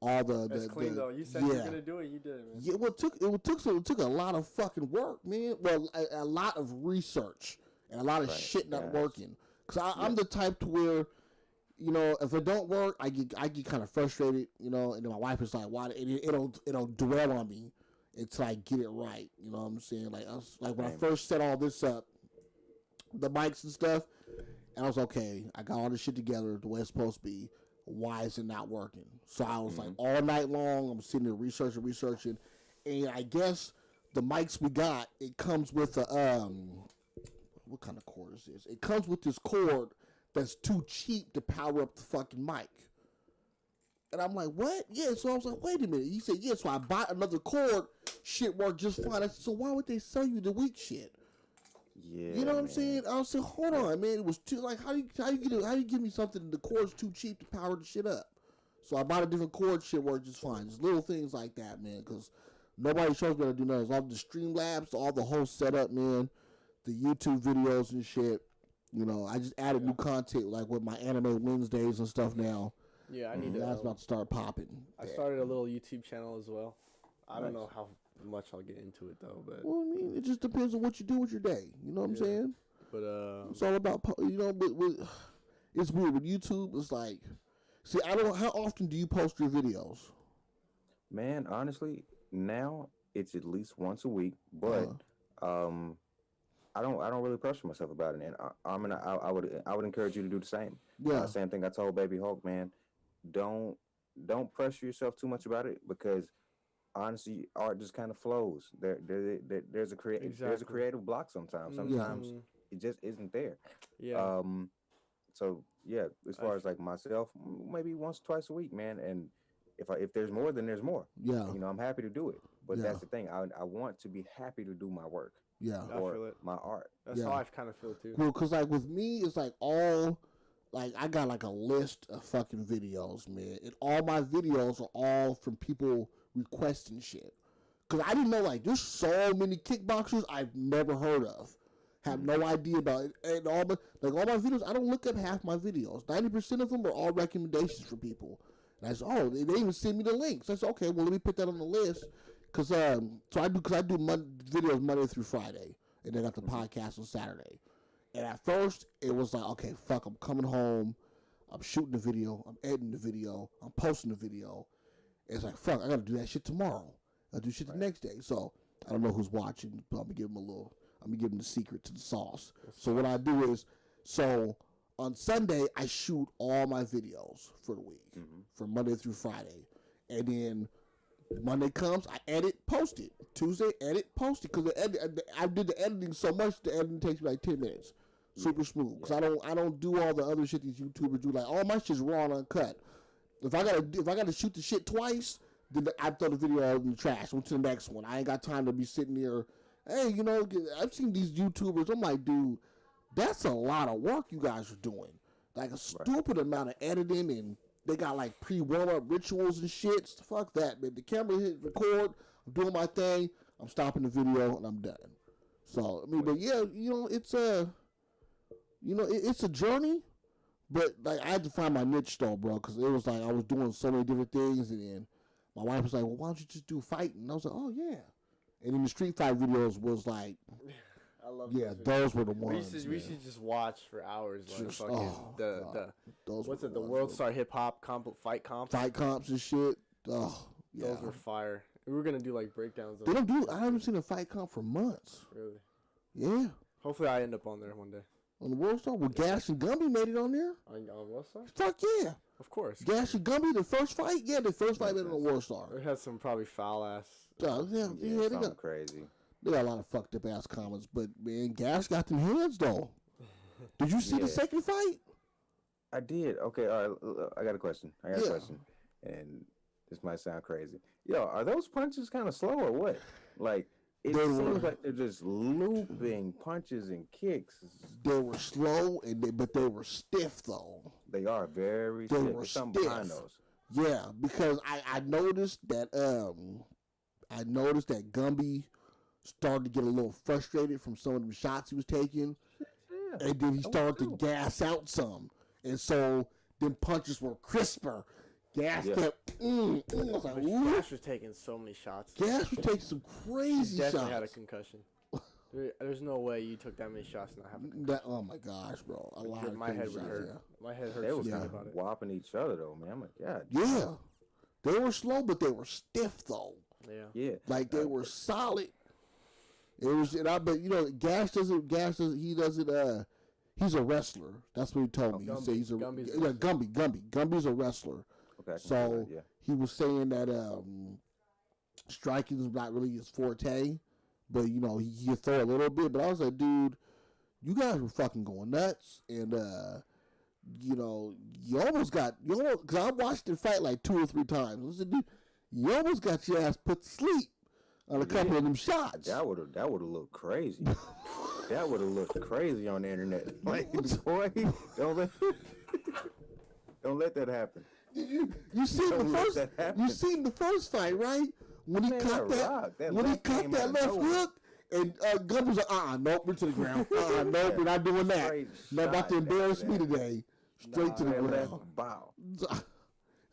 That's clean though. You said you were gonna do it. You did it, man. Yeah, well, it took a lot of fucking work, man. Well, a lot of research and a lot of shit not working. Cause I'm the type to where, you know, if it don't work, I get kind of frustrated, you know. And then my wife is like, "Why?" It'll dwell on me until I get it right. You know what I'm saying? Like when I first set all this up, the mics and stuff, and I was okay. I got all this shit together the way it's supposed to be. Why is it not working? So I was like all night long, I'm sitting there researching, and I guess the mics we got, it comes with a what kind of cord is this? It comes with this cord that's too cheap to power up the fucking mic. And I'm like, what? Yeah, so I was like, wait a minute. He said, yeah, so I bought another cord, shit worked just fine. I said, so why would they sell you the weak shit? Yeah, you know what I'm saying? I was like, hold on, man. It was too like how do you give me something the cord's too cheap to power the shit up? So I bought a different cord. Shit worked just fine. Just little things like that, man. Because nobody shows me how to do nothing. All the Streamlabs, all the whole setup, man. The YouTube videos and shit. You know, I just added new content like with my Anime Wednesdays and stuff now. Yeah, I need to. That's about to start popping. I started a little YouTube channel as well. I don't know how much I'll get into it though. But Well, I mean, it just depends on what you do with your day. You know what I'm saying? but It's all about, but it's weird with YouTube. It's like, see, I don't. How often do you post your videos? Man, honestly, now it's at least once a week, but I don't really pressure myself about it, and I would encourage you to do the same. Yeah. Same thing I told Baby Hulk, man. Don't pressure yourself too much about it, because honestly, art just kind of flows. There's a creative block sometimes. Sometimes it just isn't there. yeah, So yeah, as far as like myself, maybe once, twice a week, man. And if there's more, then there's more. Yeah. You know, I'm happy to do it. But Yeah. that's the thing. I want to be happy to do my work Yeah. I or feel it. my art. That's Yeah. how I kind of feel too. Well, cause like with me, it's like all, like I got like a list of fucking videos, man, and all my videos are all from people requesting shit. Cause I didn't know, like, there's so many kickboxers I've never heard of, have no idea about it, and all my videos, I don't look up half my videos. 90% of them are all recommendations for people. And I said, oh, they even send me the links. I said, okay, well, let me put that on the list. Cause I do videos Monday through Friday, and then I got the podcast on Saturday. And at first, it was like, okay, fuck, I'm coming home, I'm shooting the video, I'm editing the video, I'm posting the video. And it's like, fuck, I gotta do that shit tomorrow. I'll do shit the next day. So I don't know who's watching, but I'm gonna give them the secret to the sauce. So what I do is, so on Sunday, I shoot all my videos for the week, from Monday through Friday. And then Monday comes, I edit, post it. Tuesday, edit, post it. Because I did the editing so much, the editing takes me like 10 minutes. Super smooth. Because I don't do all the other shit these YouTubers do. Like, all my shit's raw and uncut. If I gotta shoot the shit twice, then I throw the video out in the trash. Went to the next one. I ain't got time to be sitting there. Hey, you know, I've seen these YouTubers. I'm like, dude, that's a lot of work you guys are doing. Like a stupid amount of editing, and they got like pre-warm-up rituals and shit. Fuck that, man. The camera hit record. I'm doing my thing. I'm stopping the video and I'm done. So I mean, but yeah, you know, it's a journey. But like, I had to find my niche though, bro, because it was like I was doing so many different things, and then my wife was like, "Well, why don't you just do fighting?" And I was like, "Oh yeah." And then the street fight videos was like, I love those were the ones. We should just watch for hours. Like Just- fucking oh, the Those what's were it? The ones, World bro. Star Hip Hop fight comps. Fight comps and shit. Oh yeah. Those were fire. We were gonna do like breakdowns. They Of don't do. I haven't seen a fight comp for months. really. Yeah. Hopefully, I end up on there one day. On the World Star, well, Gash and Gumby made it on there. On World Star? Fuck yeah. Of course. Gash and Gumby, the first fight? Yeah, the first fight made it on the World Star. It has some probably foul ass. Yeah, they Something got crazy. a lot of fucked up ass comments, but man, Gash got them hands though. Did you see the second fight? I did. Okay, all right. I got a question. Yeah. And this might sound crazy. Yo, are those punches kind of slow or what? Like, it They seems were. like they're just looping punches and kicks. They were slow, but they were stiff though. They are very They stiff. were There's something behind stiff. those. Yeah, because I noticed that Gumby started to get a little frustrated from some of the shots he was taking, Yeah. and then he started to gas out some, and so them punches were crisper. Gas Yeah. kept. I was like, But ooh. Gash was taking so many shots. Gas was taking some He crazy definitely had a shots. concussion. There's no way you took that many shots and not have a concussion. Oh my gosh, bro! A lot of My head crazy would shots, hurt. My head hurts They just was thinking kind about of it. whopping each other though, man. I'm like, God. Yeah, they were slow, but they were stiff though. Yeah. Yeah. Like they were solid. It was, but you know, Gash doesn't. He doesn't. He's a wrestler. That's what he told me. He said he's a Gumby's a Gumby's a wrestler. Okay. So yeah. he was saying that striking is not really his forte, but you know he can throw a little bit. But I was like, dude, you guys were fucking going nuts, and you know you almost because I watched the fight like 2 or 3 times. I said, dude, you almost got your ass put to sleep on a couple of them shots. That would have looked crazy. That would have looked crazy on the internet. Like, boy, don't let that happen. You seen Don't let the that first? happen. You seen the first fight, right? When he Man, caught that that, rock, that when he left caught came that out of left nowhere. hook, and Gumby was like, nope, we're to the ground. Nope, we're not doing that. Straight Not about to shot embarrass after me that. today. Straight to the That ground. left bow.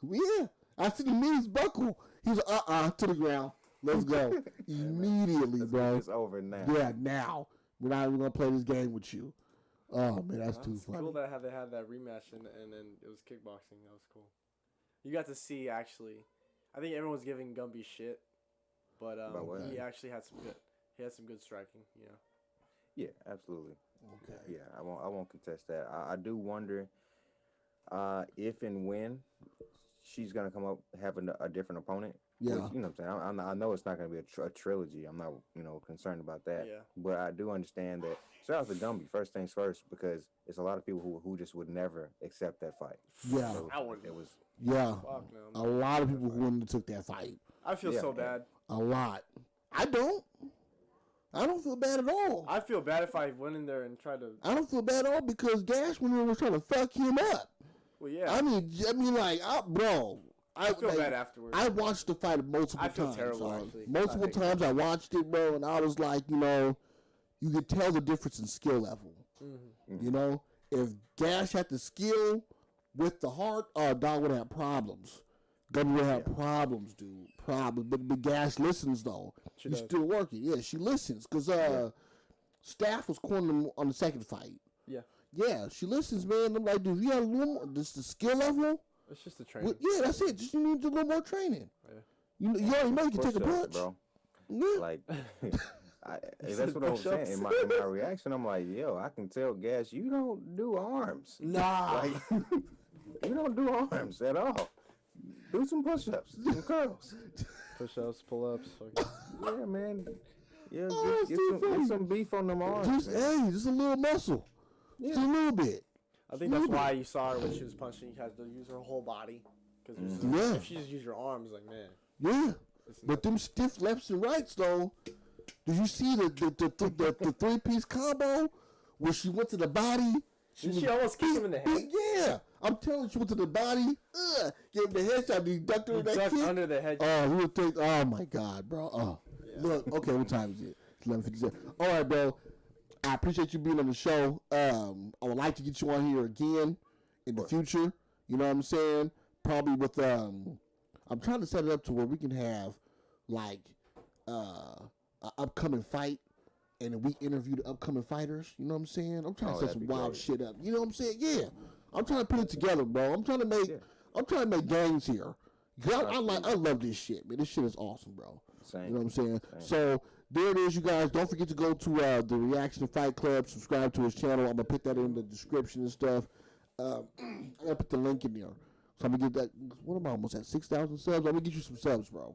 Yeah, I see the knees buckle. He was to the ground. Let's go. Immediately, bro. It's over now. Yeah, now. We're not even going to play this game with you. Oh, man, that's too funny. Cool that they had that rematch and then it was kickboxing. That was cool. You got to see, actually. I think everyone's giving Gumby shit. But he actually had some good striking, you know. Yeah, absolutely. Okay. Yeah, I won't contest that. I do wonder if and when she's gonna come up having a different opponent. Yeah. Which, you know what I'm saying? I know it's not gonna be a trilogy. I'm not concerned about that. Yeah. But I do understand that. Shout out to Gumby. First things first, because it's a lot of people who just would never accept that fight. Yeah. So I wouldn't. it was. Yeah. Fuck no. A lot of people who wouldn't have took that fight. I feel so bad. A lot. I don't feel bad at all. I feel bad if I went in there and tried to. I don't feel bad at all because Gash went in was trying to fuck him up. Well, yeah. I mean, bro. I feel bad afterwards. I watched the fight multiple times. I feel terrible, actually. Multiple times I watched it, bro, and I was like, you could tell the difference in skill level. Mm-hmm. You know, if Gash had the skill with the heart, dog would have problems. Gumby would have problems, dude. Problems. But Gash listens, though. She's still working. Yeah, she listens. Because Staff was cornering him on the second fight. Yeah. Yeah, she listens, man. I'm like, dude, you have a little more, this the skill level? It's just the training. Yeah, that's it. Just you need a little more training. Yeah. You already know you can take a punch. Bro. Yeah. Like, that's what I was saying. In my reaction, I'm like, yo, I can tell Gash, you don't do arms. Nah. Like, you don't do arms at all. Do some push-ups, some curls. Push-ups, pull-ups. Yeah, man. Yeah, Oh, get some beef on them arms. Just a little muscle. Just a little bit. I think that's why you saw her when she was punching. You had to use her whole body. Because if she just used your arms, like, man. Yeah. But them stiff lefts and rights, though. Did you see the three-piece combo where she went to the body? She almost kicked him in the head? Yeah. I'm telling you, she went to the body. Gave him the headshot. He ducked her in that kick. Under the head. Oh, my God, bro. Oh. Yeah. Look, okay, what time is it? It's 11:57. All right, bro. I appreciate you being on the show. I would like to get you on here again in the future. You know what I'm saying? Probably with I'm trying to set it up to where we can have like an upcoming fight, and then we interview the upcoming fighters. You know what I'm saying? I'm trying to set some wild shit up. You know what I'm saying? Yeah. I'm trying to put it together, bro. I'm trying to make games here. I love this shit, man. This shit is awesome, bro. Same. You know what I'm saying? Same. So there it is, you guys. Don't forget to go to the Reaction Fight Club. Subscribe to his channel. I'm gonna put that in the description and stuff. I'm gonna put the link in there. So I'm gonna get that. What am I almost at 6,000 subs? I'm gonna get you some subs, bro.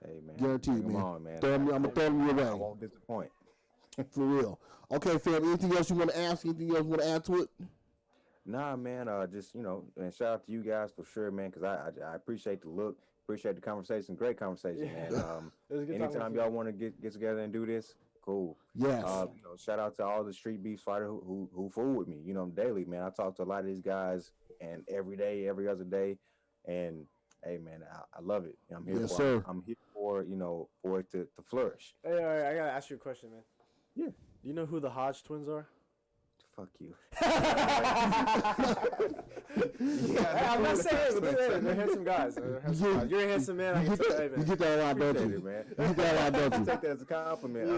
Hey man, guaranteed, man. On, man. I'm gonna throw them your way. I won't disappoint. For real. Okay, fam. Anything else you want to ask? Anything else you want to add to it? Nah, man. Just and shout out to you guys for sure, man. Because I appreciate the look, appreciate the conversation. Great conversation, man. Anytime y'all want to get together and do this, cool. Yes. Shout out to all the Street Beefs fighters who fool with me. Daily, man. I talk to a lot of these guys, and every day, every other day, and hey, man, I love it. I'm here I'm here for it to flourish. Hey, all right, I gotta ask you a question, man. Yeah. Do you know who the Hodge twins are? Fuck you. I'm not saying, but they're handsome guys. You're a handsome man. You get that a lot, don't you? Man. You get that a lot, don't you? Take that as a compliment.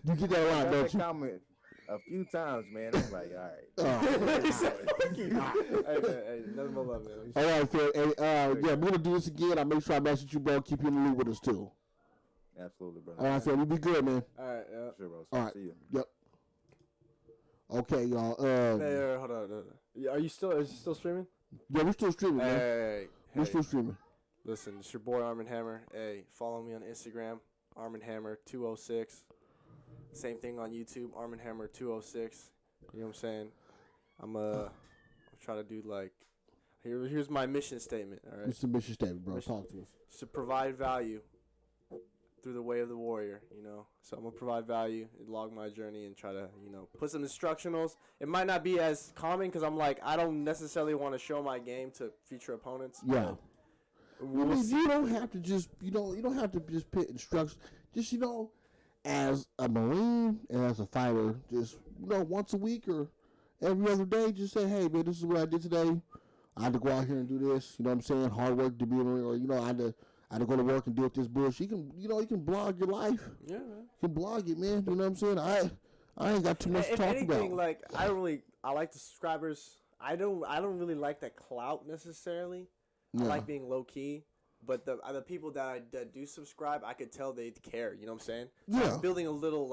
You get that a lot, don't you? Comment a few times, man. I'm like, all right. Hey, nothing but love, man. All right, Phil. Hey, we're gonna do this again. I'll make sure I message you, bro. Keep you in the loop with us too. Absolutely, bro. All right, Phil. You be good, man. All right, yeah. Sure, bro. All right. See you. Yep. Okay, y'all. Hey, hold on. Are you still streaming? Yeah, we're still streaming, man. Hey, we're still streaming. Listen, it's your boy Arman Hammer. Hey, follow me on Instagram, Arman Hammer 206. Same thing on YouTube, Arman Hammer 206. You know what I'm saying? I'm try to do like here's my mission statement. All right. What's the mission statement, bro? Talk to us. To provide value through the way of the warrior, So I'm gonna provide value, log my journey, and try to, put some instructionals. It might not be as common because I'm like, I don't necessarily want to show my game to future opponents. Yeah. You don't have to just, you don't have to just put instructions. Just, as a Marine and as a fighter, just, once a week or every other day, just say, hey, man, this is what I did today. I had to go out here and do this. You know what I'm saying? Hard work to be a Marine, or, I I had to go to work and deal with this bullshit. You can blog your life. Yeah, man. You can blog it, man. You know what I'm saying? I ain't got too much to talk about. Like I like the subscribers. I don't really like that clout necessarily. Yeah. I like being low key, but the people that do subscribe, I could tell they care. You know what I'm saying? So Yeah. I'm building a little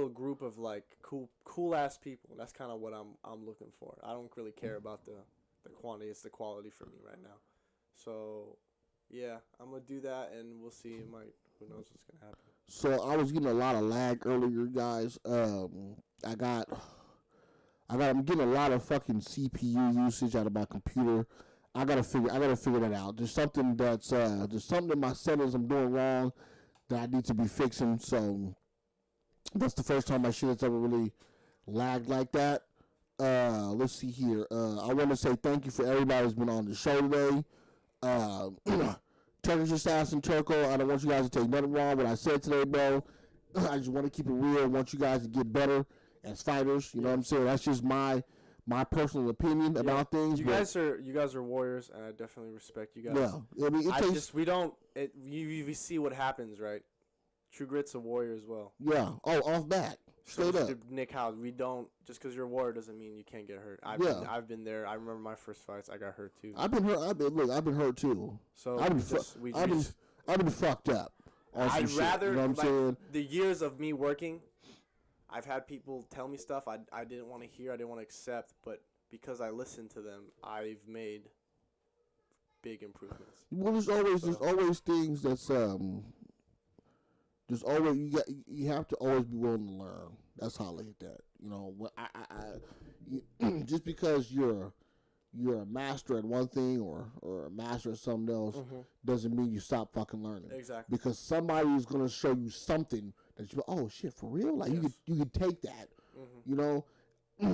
group of like cool ass people. That's kind of what I'm looking for. I don't really care about the quantity. It's the quality for me right now. So yeah, I'm gonna do that, and we'll see. Who knows what's gonna happen. So I was getting a lot of lag earlier, guys. I'm getting a lot of fucking CPU usage out of my computer. I gotta figure that out. There's something in my settings I'm doing wrong that I need to be fixing. So that's the first time my shit has ever really lagged like that. Let's see here. I want to say thank you for everybody who's been on the show today. Turkish Assassin Turco, I don't want you guys to take nothing wrong what I said today, bro. I just want to keep it real. I want you guys to get better as fighters. You know what I'm saying? That's just my personal opinion about things. You guys are warriors, and I definitely respect you guys. Yeah, I mean, we see what happens, right? True Grit's a warrior as well. Yeah. Oh, off back. Straight up. Nick House, we don't, just because you're a warrior doesn't mean you can't get hurt. I've been there. I remember my first fights. I got hurt too. I've been hurt. I've been hurt too. So I've been fucked up. I'd rather, you know what I'm saying? The years of me working, I've had people tell me stuff I didn't want to hear, I didn't want to accept, but because I listened to them, I've made big improvements. Well, there's always things that's There's always you have to always be willing to learn. That's how I look at that. You know, just because you're a master at one thing or a master at something else doesn't mean you stop fucking learning. Exactly. Because somebody is gonna show you something that you oh shit for real. Like you could take that. You know,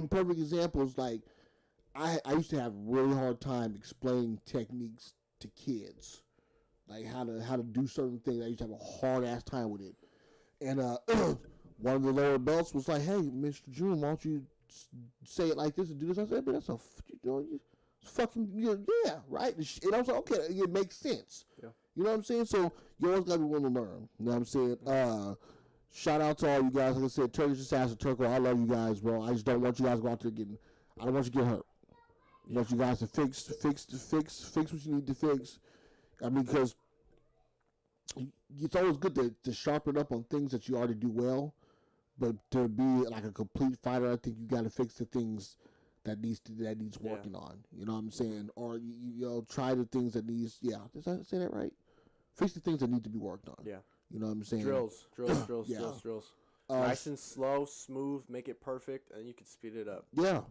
perfect example is like I used to have a really hard time explaining techniques to kids. Like how to do certain things. I used to have a hard ass time with it. And one of the lower belts was like, "Hey, Mr. June, why don't you say it like this and do this?" I said, "But that's yeah, right." And I was like, "Okay, it makes sense." Yeah. You know what I'm saying? So you always got to be willing to learn. You know what I'm saying? Shout out to all you guys. Like I said, Turkish Assassin Turco, I love you guys, bro. I just don't want you guys to go out there getting. I don't want you to get hurt. I want you guys to fix what you need to fix. I mean, because it's always good to sharpen up on things that you already do well, but to be like a complete fighter, I think you got to fix the things that needs working on. You know what I'm saying? Or you know, try the things that needs. Yeah, did I say that right? Fix the things that need to be worked on. Yeah. You know what I'm saying? Drills. Yeah. Nice and slow, smooth, make it perfect, and you can speed it up. Yeah.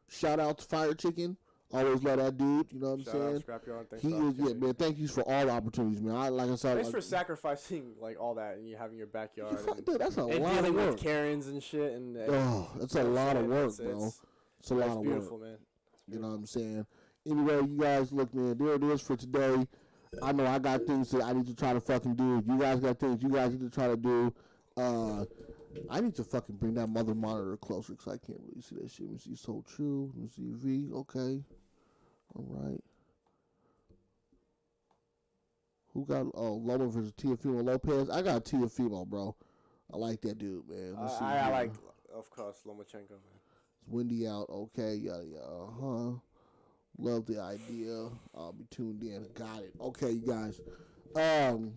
Shout out to Fire Chicken. Always love that dude. You know what I'm saying? Scrapyard, thanks he is, man. Thank you for all the opportunities, man. Like I said, thanks for sacrificing like all that and you having your backyard. Dude, that's a lot of work. Dealing with Karens and shit. That's a lot of work, bro. It's a lot of work. Beautiful, man. You know what I'm saying? Anyway, you guys, look, man. There it is for today. I know I got things that I need to try to fucking do. You guys got things you guys need to try to do. I need to fucking bring that mother monitor closer because I can't really see that shit. Let me see. So true. Let me see. V. Okay. All right. Who got Loma versus Teofimo Lopez? I got Teofimo, bro. I like that dude, man. I like, of course, Lomachenko, man. It's windy out. Okay. Yeah. Love the idea. I'll be tuned in. Got it. Okay, you guys.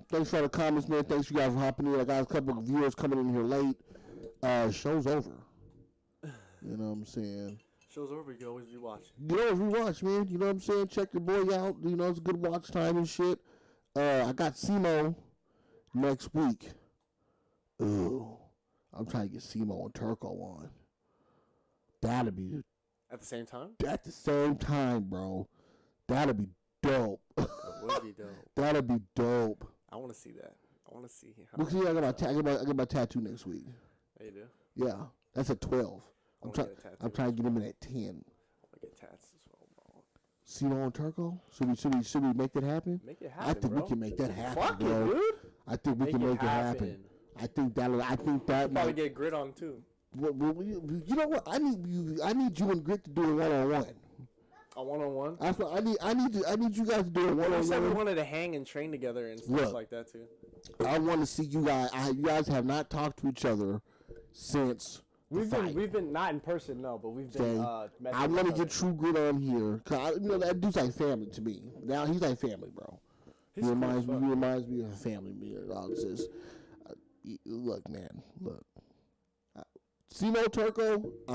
Thanks for all the comments, man. Thanks you guys for hopping in. I got a couple of viewers coming in here late. Show's over. You know what I'm saying? Show's over, you can always rewatch. You can always rewatch, man. You know what I'm saying? Check your boy out. You know, it's a good watch time and shit. I got Simo next week. Ooh. I'm trying to get Simo and Turco on. That'll be... At the same time? At the same time, bro. That'll be dope. It would be dope. That'll be dope. I want to see that. I want to see how... Because I got my tattoo next week. Oh, you do? Yeah. That's at 12. I'm trying to get him in at 10. I want to get tats as well, bro. Simo and Turco? Should we make that happen? Make it happen, I think bro. we can make that happen, Fuck bro. it, dude. I think we can make it happen. I think that probably get grit on too. Well, you know what? I need you and Grit to do it 1-on-1. A one-on-one. That's what I need you guys to do a You said we one-on-one. wanted to hang and train together and stuff Look. like that too. I want to see you guys. You guys have not talked to each other since the fight. We've been not in person, no, but we've been. Okay? I want to get True Grit on here, cause that dude's like family to me. Now he's like family, bro. He reminds me of a family. Look, man, look. See no Turco.